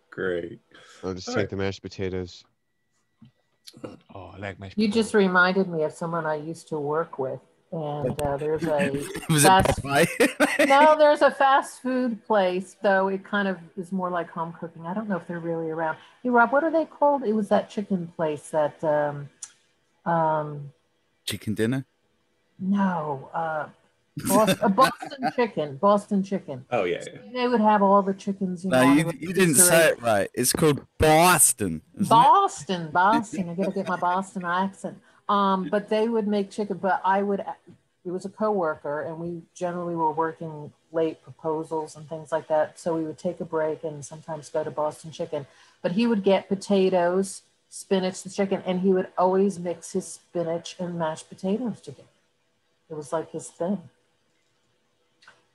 Great. I'll just All take right. the mashed potatoes. Oh, I like mashed You potatoes. just reminded me of someone I used to work with, and there's a Was fast. it pie? No, there's a fast food place, though it kind of is more like home cooking. I don't know if they're really around. Hey, Rob, what are they called? It was that chicken place that, Chicken dinner? no, Boston chicken, Boston chicken. Oh yeah. They would have all the chickens, No, on you the didn't say it right. It's called Boston. Isn't Boston. I gotta get my Boston accent. But they would make chicken, but it was a coworker, and we generally were working late proposals and things like that. So we would take a break and sometimes go to Boston chicken. But he would get potatoes, spinach, the chicken, and he would always mix his spinach and mashed potatoes together. It was like his thing.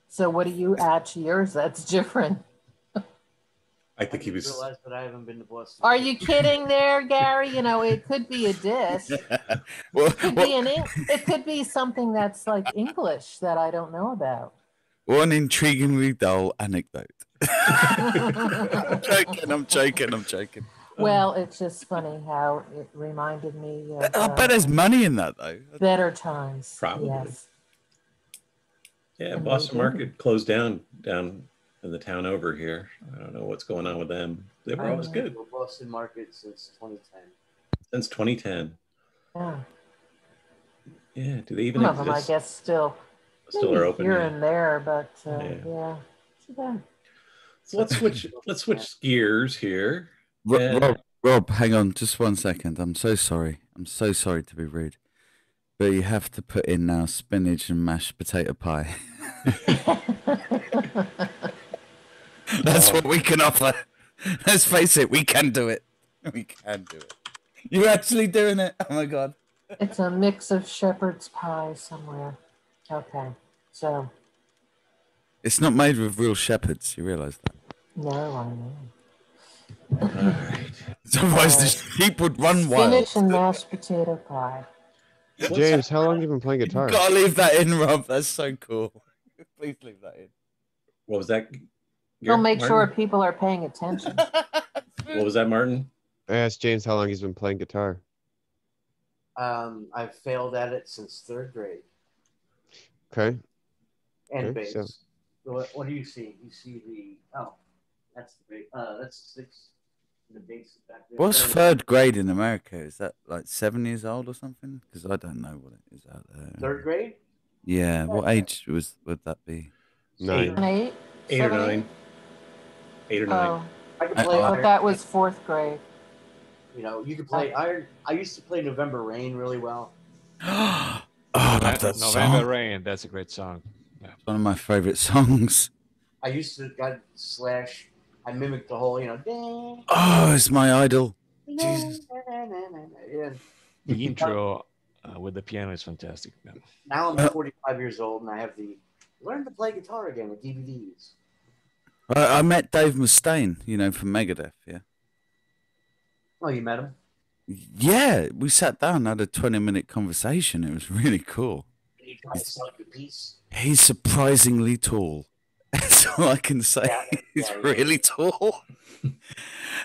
So what do you add to yours that's different? I think he just was. realized that I haven't been to Boston. Are you kidding there, Gary? It could be a dish. it? Well, It could be something that's like English that I don't know about. one intriguingly dull anecdote. I'm joking. Well, it's just funny how it reminded me of I bet there's money in that, though. better times. Probably. Yes. Yeah, And Boston they do. Market closed down in the town over here. I don't know what's going on with them. They were always good Boston Market since 2010. since 2010. Yeah. Yeah. Do they even Some of them, I exist? guess, still Still are open. here Yeah. and there, but Yeah. yeah. Too bad. So let's switch gears here. Rob, hang on just 1 second. I'm so sorry. I'm so sorry to be rude. But you have to put in now spinach and mashed potato pie. That's what we can offer. Let's face it, we can do it. We can do it. You're actually doing it. Oh my God. It's a mix of shepherd's pie somewhere. Okay. So, It's not made with real shepherds. You realize that? no, I know. All right. Otherwise, the sheep would run wild. Spinach and mashed potato pie. James, how long have you been playing guitar? You gotta leave that in, Rob. That's so cool. Please leave that in. What was that? We'll make Martin? sure people are paying attention. What was that, Martin? I asked James how long he's been playing guitar. I've failed at it since 3rd grade. Okay. And Okay, bass. so- What do you see? You see that's the big. That's 6. The bass back there. What's 3rd grade in America? Is that like 7 years old or something? Because I don't know what it is out there. 3rd grade? Yeah. What age would that be? 9. 8? 8 or 9. 8 or 9. Oh, I could I play. but that was 4th grade. You could play iron. I used to play November Rain really well. Oh, I love that November song. Rain. That's a great song. Yeah. It's one of my favorite songs. I used to Slash. I mimicked the whole, ding, Oh, it's my idol. ding, Jesus. Yeah. The intro with the piano is fantastic. Yeah. Now I'm 45 years old and I have the learn to play guitar again with DVDs. I met Dave Mustaine, from Megadeth. Yeah. Oh, you met him? Yeah, we sat down, had a 20-minute conversation. It was really cool. Can you try to sell your piece? He's surprisingly tall. That's all I can say. Yeah, He's yeah, really tall.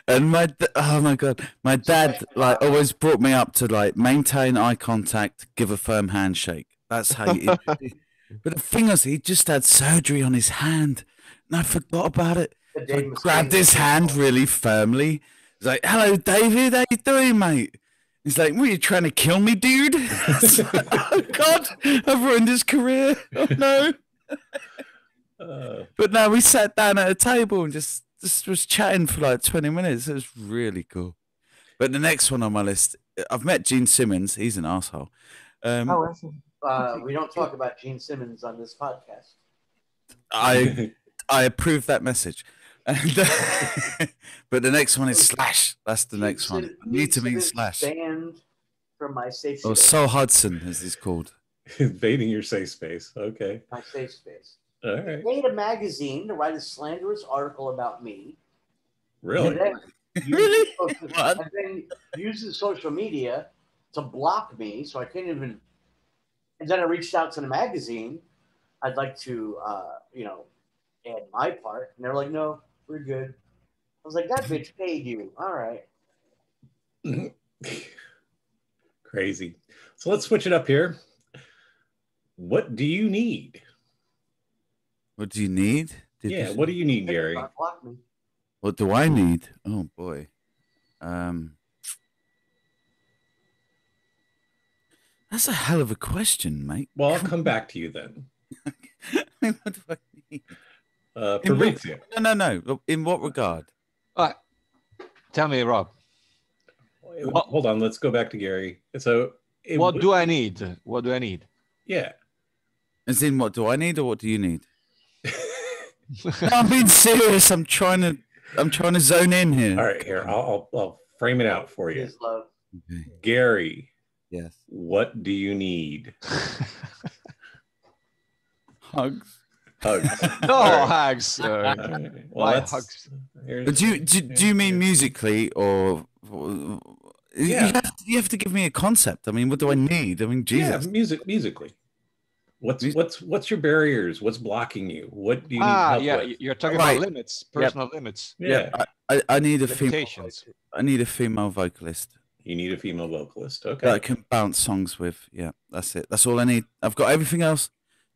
And oh my God, my dad like always brought me up to like maintain eye contact, give a firm handshake. That's how you introduce. But the thing is, he just had surgery on his hand, and I forgot about it. The So I Dave grabbed Mustaine his hand thing. really firmly. He's like, "Hello, David. How you doing, mate?" He's like, "What are you trying to kill me, dude?" It's like, oh God, I've ruined his career. Oh no. But no, we sat down at a table and just was chatting for like 20 minutes. It was really cool. But the next one on my list, I've met Gene Simmons. He's an asshole. Oh, is he? We don't talk about Gene Simmons on this podcast. I approve that message. And, but the next one is Slash. That's the next one. I need to meet Slash. Banned from my safe Or space. Soul Hudson, as he's called. Invading your safe space. Okay. My safe space. All right. Paid a magazine to write a slanderous article about me. Really? And then Really? and then uses social media to block me, so I can't even. And then I reached out to the magazine. I'd like to, add my part, and they're like, "No, we're good." I was like, "That bitch paid you, all right." Crazy. So let's switch it up here. What do you need? What do you need? What do you need, Gary? Block me. What do I need? Oh boy. That's a hell of a question, mate. Well, I'll come back to you then. What do I need? Fabrizio. No. In what regard? Tell me, Rob. Hold on. Let's go back to Gary. So, What do I need? What do I need? Yeah. As in, what do I need or what do you need? No, I'm being serious. I'm trying to zone in here. All right, here. I'll frame it out for you. His love. Okay. Gary. Yes. What do you need? Hugs. Hugs. No, hugs. Well, Why hugs? But do you mean musically or? Yeah. You have to give me a concept. I mean, what do I need? I mean, Jesus. Yeah, musically. What's your barriers? What's blocking you? What do you need help with? You're talking about limits, personal limits. Yeah. I need a Limitations. I need a female vocalist. You need a female vocalist. Okay. That I can bounce songs with. Yeah, that's it. That's all I need. I've got everything else.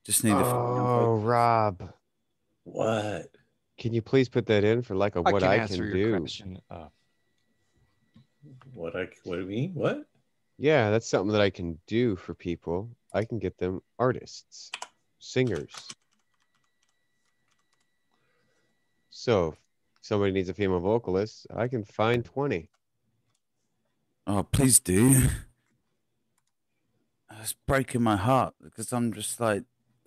Just need a female Oh, vocalist. Rob, What? can you please put that in for like a what I can answer your do? question. What do you mean? What? Yeah, that's something that I can do for people. I can get them artists, singers. So if somebody needs a female vocalist, I can find 20. Oh, please do. It's breaking my heart because I'm just like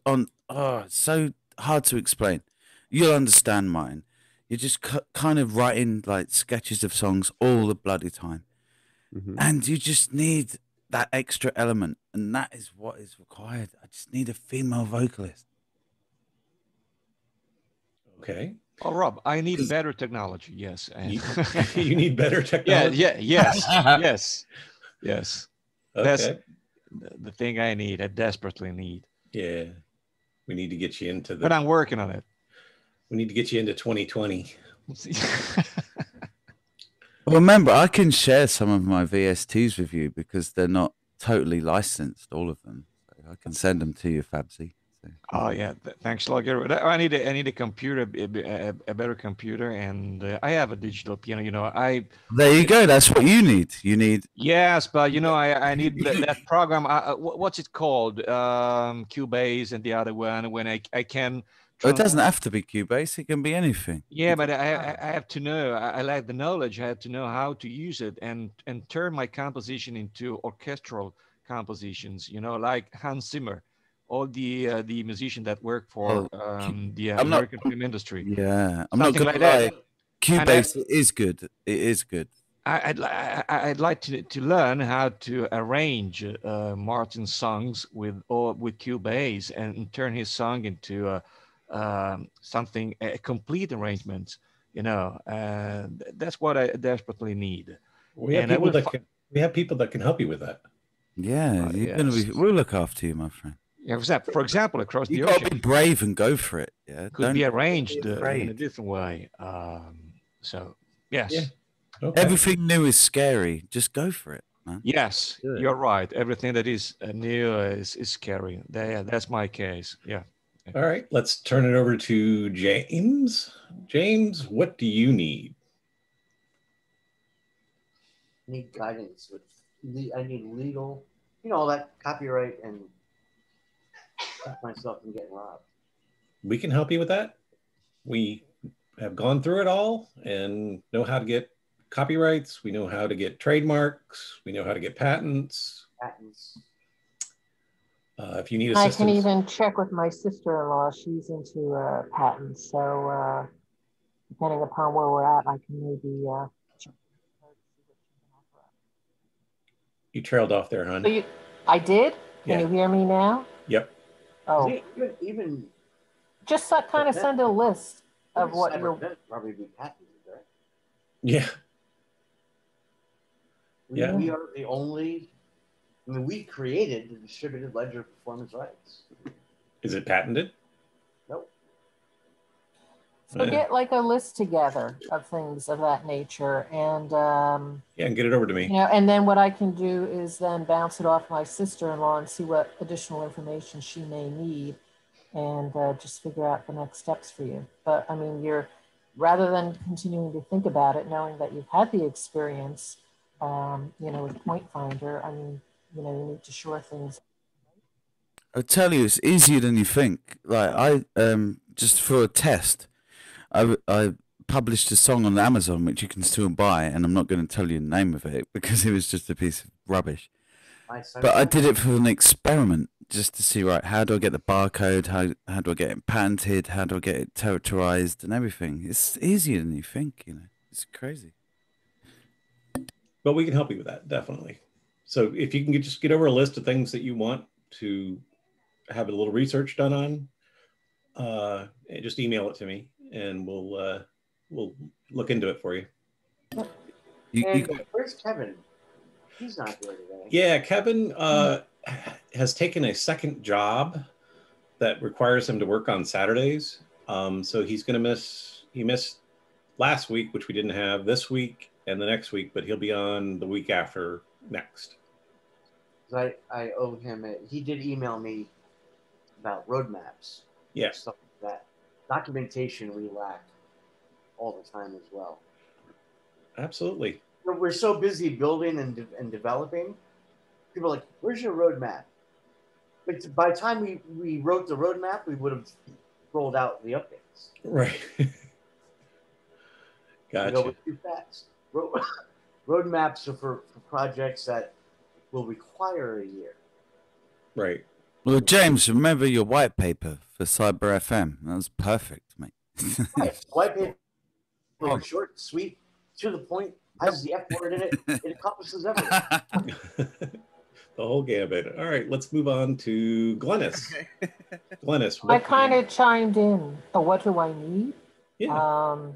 it's so hard to explain. You'll understand mine. You're just kind of writing like sketches of songs all the bloody time. Mhm. And you just need that extra element, and that is what is required. I just need a female vocalist. Okay. Oh, Rob, I need better technology. Yes. And You need better technology. Yes. Okay. That's the thing I need. I desperately need. Yeah. We need to get you into But I'm working on it. We need to get you into 2020. Well, remember, I can share some of my VSTs with you because they're not totally licensed, all of them. So I can send them to you, Fabsy. So. Oh yeah, thanks a lot, Gary. I need a computer, a better computer, and I have a digital piano. There you go. That's what you need. You need. Yes, but I need that program. What's it called? Cubase and the other one when I can. Well, it doesn't have to be Cubase. It can be anything. Yeah, but I have to know. I lack the knowledge. I have to know how to use it and turn my composition into orchestral compositions. Like Hans Zimmer, all the musicians that work for the American film industry. Yeah, I'm Something not like gonna lie. that. Cubase is good. It is good. I'd like to learn how to arrange Martin's songs with Cubase and turn his song into a complete arrangement. That's what I desperately need. We have people that can help you with that. Yeah, you're gonna be. We'll look after you, my friend. Yeah, for example, across You the got to ocean be brave and go for it. Yeah, could be arranged be in a afraid. different way. So yes, Yeah. Okay. Everything new is scary. Just go for it, man. yes, Good. you're right. Everything that is new is scary. That's my case. Yeah. All right. Let's turn it over to James. James, what do you need? I need guidance with. I need legal, all that copyright and keep myself from getting robbed. We can help you with that. We have gone through it all and know how to get copyrights. We know how to get trademarks. We know how to get patents. Patents. If you need I assistance, can even check with my sister-in-law. She's into patents. So depending upon where we're at, I can maybe check with her to see what she can offer up. you trailed off there, hon. So I did? Can you hear me now? Yep. Oh, Even just kind of send a list of what cyber you're. event probably be patented, right? Yeah. We are the only. We created the distributed ledger performance rights. Is it patented? Nope. So get like a list together of things of that nature, and and get it over to me. and then what I can do is then bounce it off my sister-in-law and see what additional information she may need, and just figure out the next steps for you. But I mean, rather than continuing to think about it, knowing that you've had the experience, with Point Finder, I mean, you need to shore things. I'll tell you, it's easier than you think. Like just for a test, I published a song on Amazon which you can still buy, and I'm not going to tell you the name of it because it was just a piece of rubbish. But I did it for an experiment, just to see, right, how do I get the barcode? How do I get it patented? How do I get it territorized and everything? It's easier than you think. It's crazy. But we can help you with that, definitely. So if you can just get over a list of things that you want to have a little research done on, just email it to me, and we'll look into it for you. Where's Kevin? He's not here today. Yeah, Kevin has taken a second job that requires him to work on Saturdays. So he's going to miss. He missed last week, which we didn't have this week and the next week, but he'll be on the week after next. I owe him it. He did email me about roadmaps. Yeah. Stuff like that. Documentation we lack all the time as well. Absolutely. We're so busy building and developing. People are like, where's your roadmap? But by the time we wrote the roadmap, we would have rolled out the updates. Right. Gotcha. We're too fast. Roadmaps are for projects that will require a year. Right. Well, James, remember your white paper for Cyber FM? That was perfect, mate. Right. White paper, short, sweet, to the point, has the F word in it. It encompasses everything. The whole gambit. All right, let's move on to Glennis. Okay. Glennis, I kind of chimed in. What do I need? Yeah.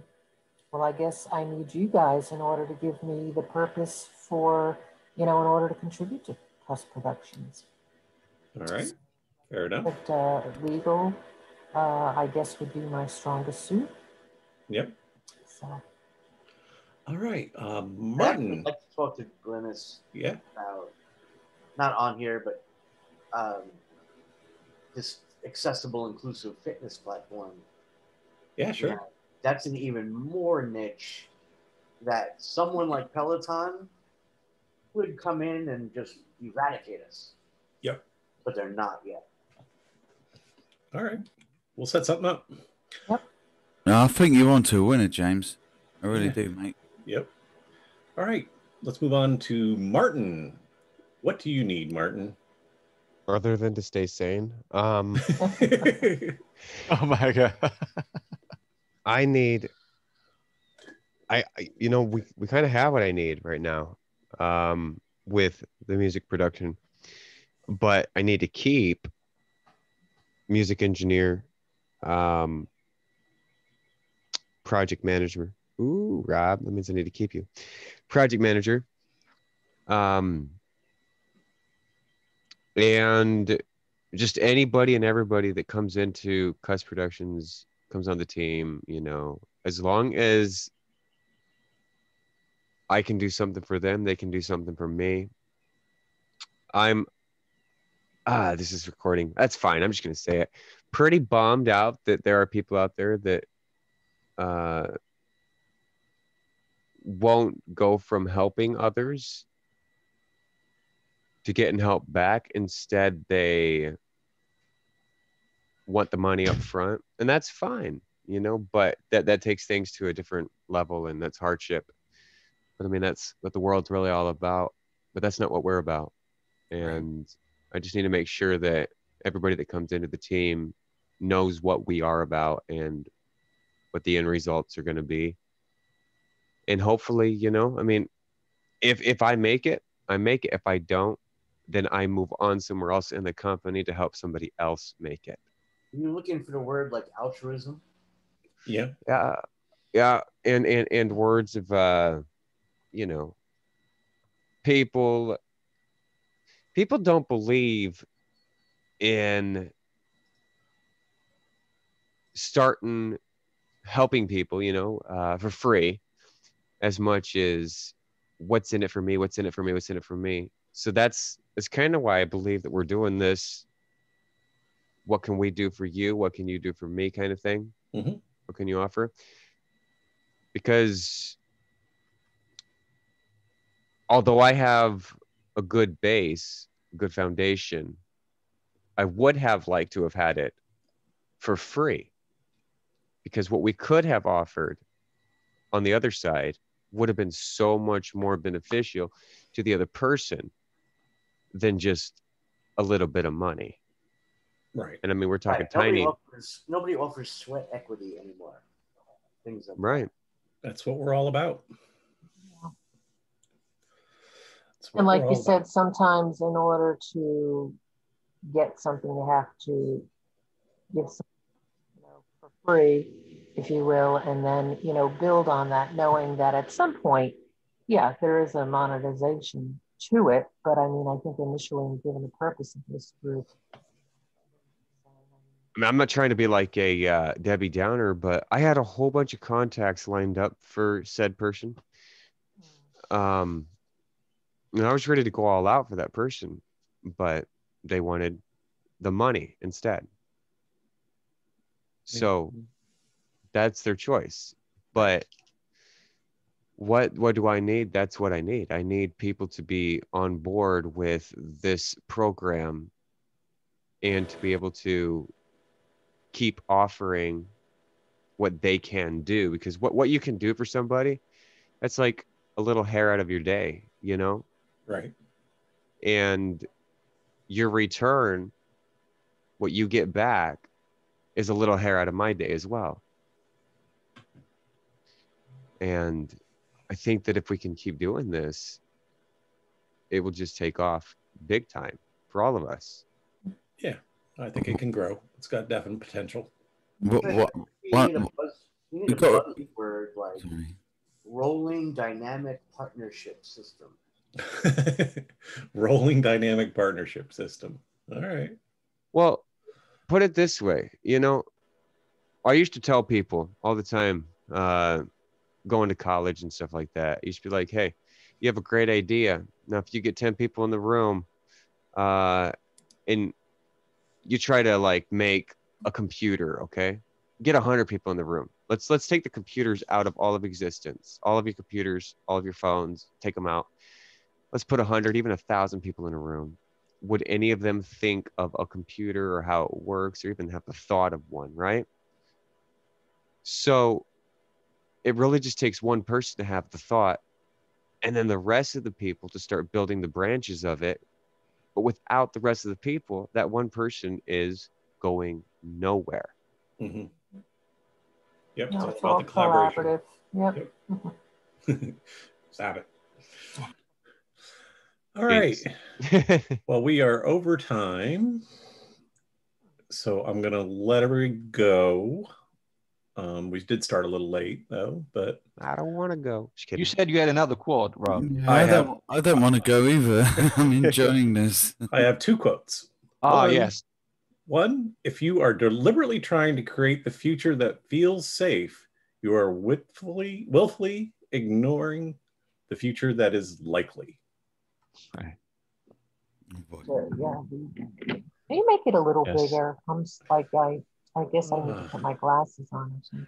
Well, I guess I need you guys in order to give me the purpose for, in order to contribute to Cusp Productions. All right. Fair enough. But legal, I guess, would be my strongest suit. Yep. So. All right. Martin. I'd like to talk to Glennis about, not on here, but this accessible, inclusive fitness platform. Yeah, sure. That's an even more niche that someone like Peloton would come in and just eradicate us. Yep. But they're not yet. All right. We'll set something up. Yep. No, I think you're on to a winner, James. I really do, mate. Yep. All right. Let's move on to Martin. What do you need, Martin? Other than to stay sane, Oh my god. I need. We kind of have what I need right now, with the music production, but I need to keep music engineer, project manager. Ooh, Rob, that means I need to keep you. Project manager, and just anybody and everybody that comes into Cusp Productions, comes on the team, you know, as long as I can do something for them, they can do something for me. This is recording. That's fine. I'm just going to say it. Pretty bummed out that there are people out there that won't go from helping others to getting help back. Instead, they want the money up front, and that's fine, you know, but that takes things to a different level, and that's hardship. But I mean, that's what the world's really all about, but that's not what we're about. And I just need to make sure that everybody that comes into the team knows what we are about and what the end results are going to be. And hopefully, you know, I mean, if I make it, I make it. If I don't, then I move on somewhere else in the company to help somebody else make it. You're looking for the word like altruism? Yeah. Yeah. And words of you know, people don't believe in starting helping people, you know, for free as much as what's in it for me, what's in it for me, what's in it for me. So that's kind of why I believe that we're doing this. What can we do for you? What can you do for me kind of thing? Mm-hmm. What can you offer? Because although I have a good base, good foundation, I would have liked to have had it for free, because what we could have offered on the other side would have been so much more beneficial to the other person than just a little bit of money. Right. And I mean, we're talking Right. tiny. Nobody offers sweat equity anymore. Things like Right. That's what we're all about. And like you said, sometimes in order to get something, you have to give something, you know, for free, if you will, and then, you know, build on that, knowing that at some point, yeah, there is a monetization to it. But I mean, I think initially, given the purpose of this group, I mean, I'm not trying to be like a Debbie Downer, but I had a whole bunch of contacts lined up for said person. And I was ready to go all out for that person, but they wanted the money instead. So that's their choice. But what do I need? That's what I need. I need people to be on board with this program and to be able to keep offering what they can do, because what you can do for somebody, that's like a little hair out of your day, you know? Right. And your return, what you get back, is a little hair out of my day as well. And I think that if we can keep doing this, it will just take off big time for all of us. Yeah, I think it can grow. It's got definite potential. What You need a buzzword like rolling dynamic partnership system. Rolling dynamic partnership system. All right. Well, put it this way, you know, I used to tell people all the time, going to college and stuff like that, I used to be like, hey, you have a great idea. Now, if you get 10 people in the room, and you try to like make a computer, okay? Get 100 people in the room. Let's take the computers out of all of existence. All of your computers, all of your phones, take them out. Let's put 100, even 1,000 people in a room. Would any of them think of a computer or how it works, or even have the thought of one, right? So it really just takes one person to have the thought, and then the rest of the people to start building the branches of it. But without the rest of the people, that one person is going nowhere. Mm-hmm. Yep. no, So it's about all the collaboration. collaborative. Yep. Stop it. All right. Well, we are over time, so I'm going to let everybody go. We did start a little late, though, but I don't want to go. Just kidding. You said you had another quote, Rob. Yeah, I don't want to go either. I'm enjoying this. I have two quotes. Ah, One, yes. One, if you are deliberately trying to create the future that feels safe, you are willfully ignoring the future that is likely. Right. So, yeah. Can you make it a little Yes. bigger? I'm just like, I guess I need to put my glasses on or something.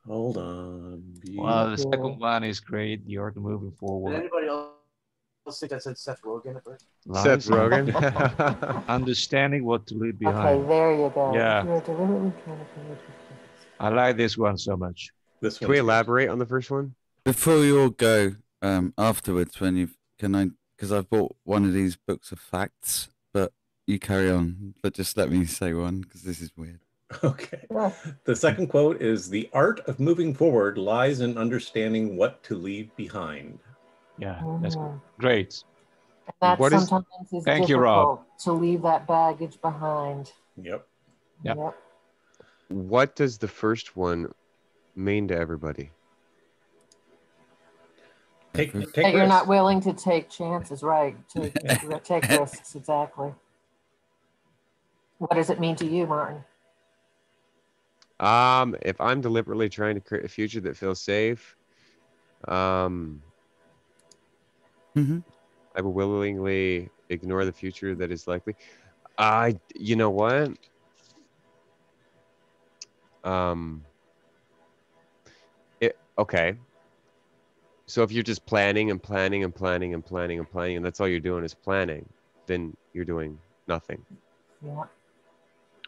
Hold on. Well, the second one is great. The art moving Did forward. anybody else think that said Seth Rogen at first? Seth Lies and Rogen. understanding what to leave Okay, behind. there you go. Yeah. You're deliberately trying to finish it. I like this one so much. This Can we one's elaborate on the first one? Before you all go, afterwards, when you because I've bought one of these books of facts, but you carry on. But just let me say one because this is weird. okay. Yeah. The second quote is, "The art of moving forward lies in understanding what to leave behind." Yeah, that's Mhm. great. And that What is- sometimes is Thank you, difficult Rob. to leave that baggage behind. Yep. Yep. What does the first one mean to everybody? Take That you're risks. not willing to take chances, right? Take risks, exactly. What does it mean to you, Martin? If I'm deliberately trying to create a future that feels safe, Mhm. I will willingly ignore the future that is likely. You know what? Okay. So if you're just planning and planning and planning and planning and planning, and that's all you're doing is planning, then you're doing nothing. Yeah.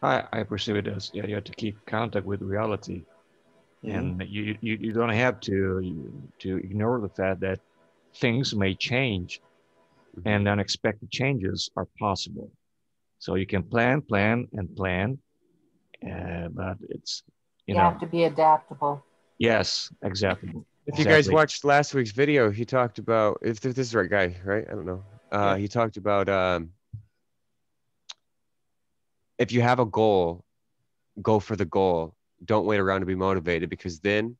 I perceive it as, yeah, you have to keep contact with reality. And you don't have to ignore the fact that things may change and unexpected changes are possible. So you can plan, but it's, You have to be adaptable. Yes, exactly. If you guys watched last week's video, he talked about, if this is the right guy, right? I don't know. Yeah. He talked about if you have a goal, go for the goal. Don't wait around to be motivated, because then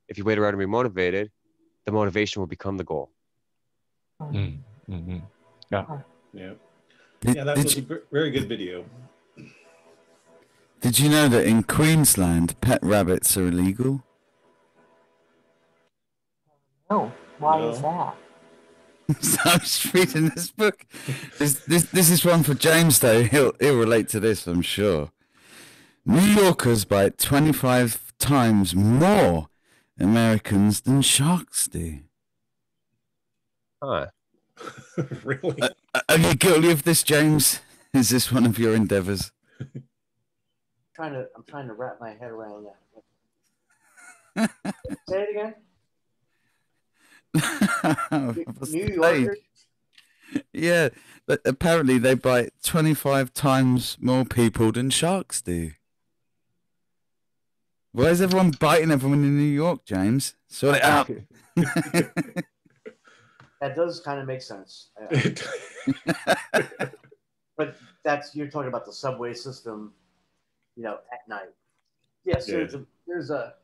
if you wait around to be motivated, the motivation will become the goal. Mm-hmm. Yeah. Yeah. Yeah, that was a very good video. Did you know that in Queensland, pet rabbits are illegal? Oh, why is that? So I'm just reading this book. This is one for James, though. He'll relate to this, I'm sure. New Yorkers bite 25 times more Americans than sharks do. Huh. Really? Are you guilty of this, James? Is this one of your endeavors? I'm trying to wrap my head around that. Say it again. New Yorkers? Yeah, but apparently they bite 25 times more people than sharks do. Why is everyone biting everyone in New York, James? Sort it out. That does kind of make sense. But you're talking about the subway system, at night. Yes, Yeah. there's a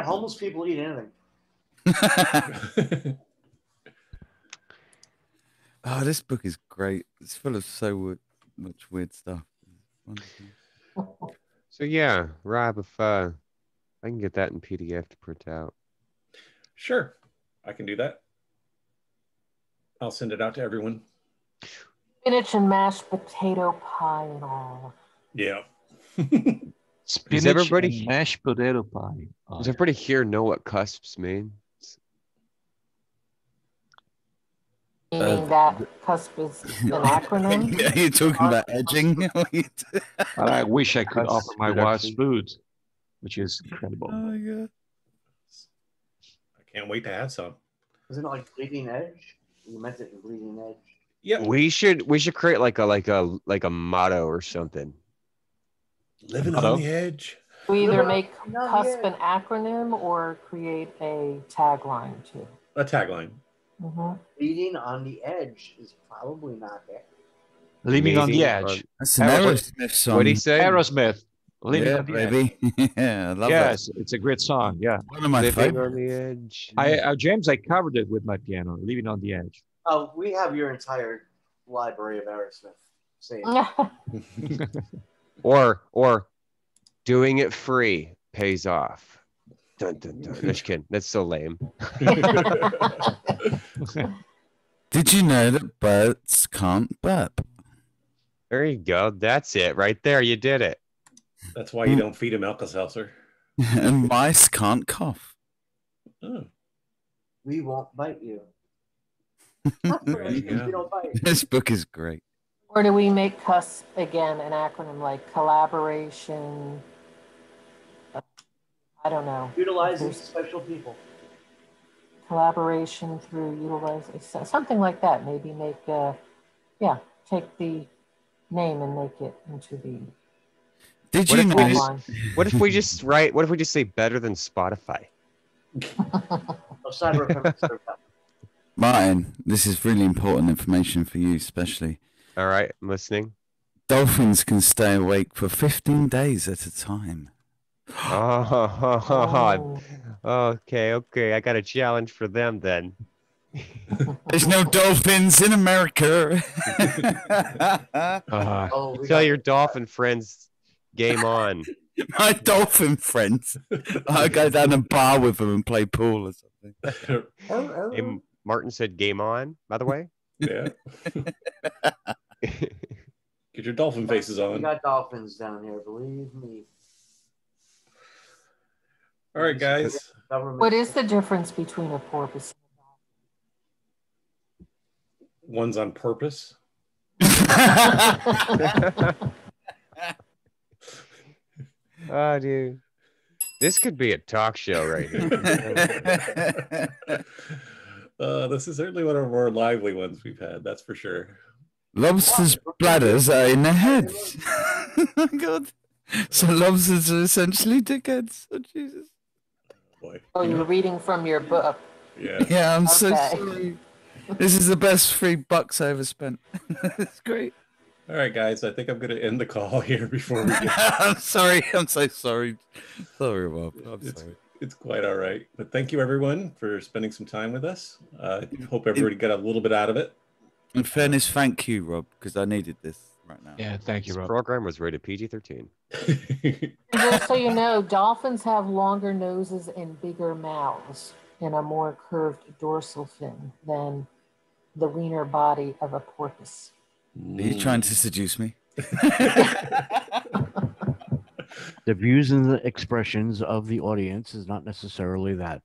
homeless people eat anything. Oh, this book is great. It's full of so much weird stuff. Wonderful. So yeah, Rob, if I can get that in PDF to print out. Sure, I can do that. I'll send it out to everyone. Spinach and mashed potato pie and all. Yeah. Spinach everybody- and mashed potato pie. Does everybody here know what cusps mean? Meaning that cusp is an acronym? Yeah, you're talking about edging. But I wish I could Cusp offer my wife's Production. food, which is incredible. Oh my god. I can't wait to have some. Isn't it like bleeding edge? You meant it in bleeding edge. Yep. We should create like a motto or something. Living Hello? on the edge. We either make No, cusp yeah. an acronym or create a tagline too. A tagline. Mm-hmm. Bleeding on the edge is probably not there. Living on the Maybe edge. That's an Aerosmith song. What'd he say? Aerosmith. Living Yeah, on the edge. baby. Yeah, I love Yes, it's a great song. Yeah. that. One of my Living on favorites. the edge. James, I covered it with my piano, Living on the Edge. Oh, we have your entire library of Aerosmith Say it. Or doing it free pays off. Dun, dun, dun. No, just kidding. That's so lame. Did you know that birds can't burp? There you go. That's it right there. You did it. That's why you don't feed him Alka-Seltzer. And mice can't cough. Oh, We won't bite you. there you We go. don't bite. This book is great. Or do we make CUSP again an acronym like collaboration? I don't know. Utilizing There's special people. collaboration through utilizing something like that. Maybe make take the name and make it into the Did What you if we know? just- What if we just write? What if we just say better than Spotify? Oh, cyber. Martin, this is really important information for you, especially. All right, I'm listening. Dolphins can stay awake for 15 days at a time. Oh, okay. I got a challenge for them then. There's no dolphins in America. Oh, we Tell got your dolphin friends, game on. My dolphin friends. I go down a bar with them and play pool or something. Hey, Martin said game on, by the way. Yeah. Get your dolphin faces We on. got dolphins down here, believe me. All right, guys. What is the difference between a porpoise? One's on purpose. Oh, dude. This could be a talk show right here. This is certainly one of our more lively ones we've had, that's for sure. Lobsters' bladders are in their heads. Oh my god. So lobsters are essentially dickheads. Oh, Jesus. Boy. Oh, you're reading from your book. Yeah. Yeah, I'm so Okay. sorry. This is the best $3 I ever spent. It's great. All right, guys. I think I'm going to end the call here before we get. I'm sorry. I'm so sorry. Sorry, Rob. I'm sorry. It's quite all right. But thank you, everyone, for spending some time with us. I hope everybody got a little bit out of it. In fairness, thank you, Rob, because I needed this right now. Yeah, thank you, This Rob. program was rated PG-13. And just so you know, dolphins have longer noses and bigger mouths and a more curved dorsal fin than the wiener body of a porpoise. Are you trying to seduce me? The views and the expressions of the audience is not necessarily that.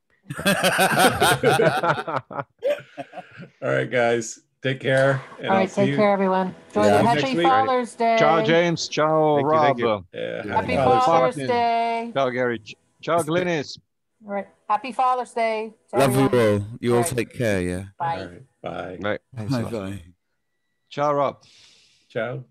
All right, guys. Take care. And All I'll right, see take you. care, everyone. Enjoy Yeah. the Next Happy week. Father's Day. Ciao, James. Ciao, Thank you, Rob. thank you. Yeah. Happy Father's Father's Day. Day. Ciao, Gary. Ciao, Glynis. All right. Happy Father's Day. to Love you everyone. all. You all Right. take care, yeah. Bye. All right. Bye. Right. Thanks a lot. Bye-bye. Ciao, Rob. Ciao.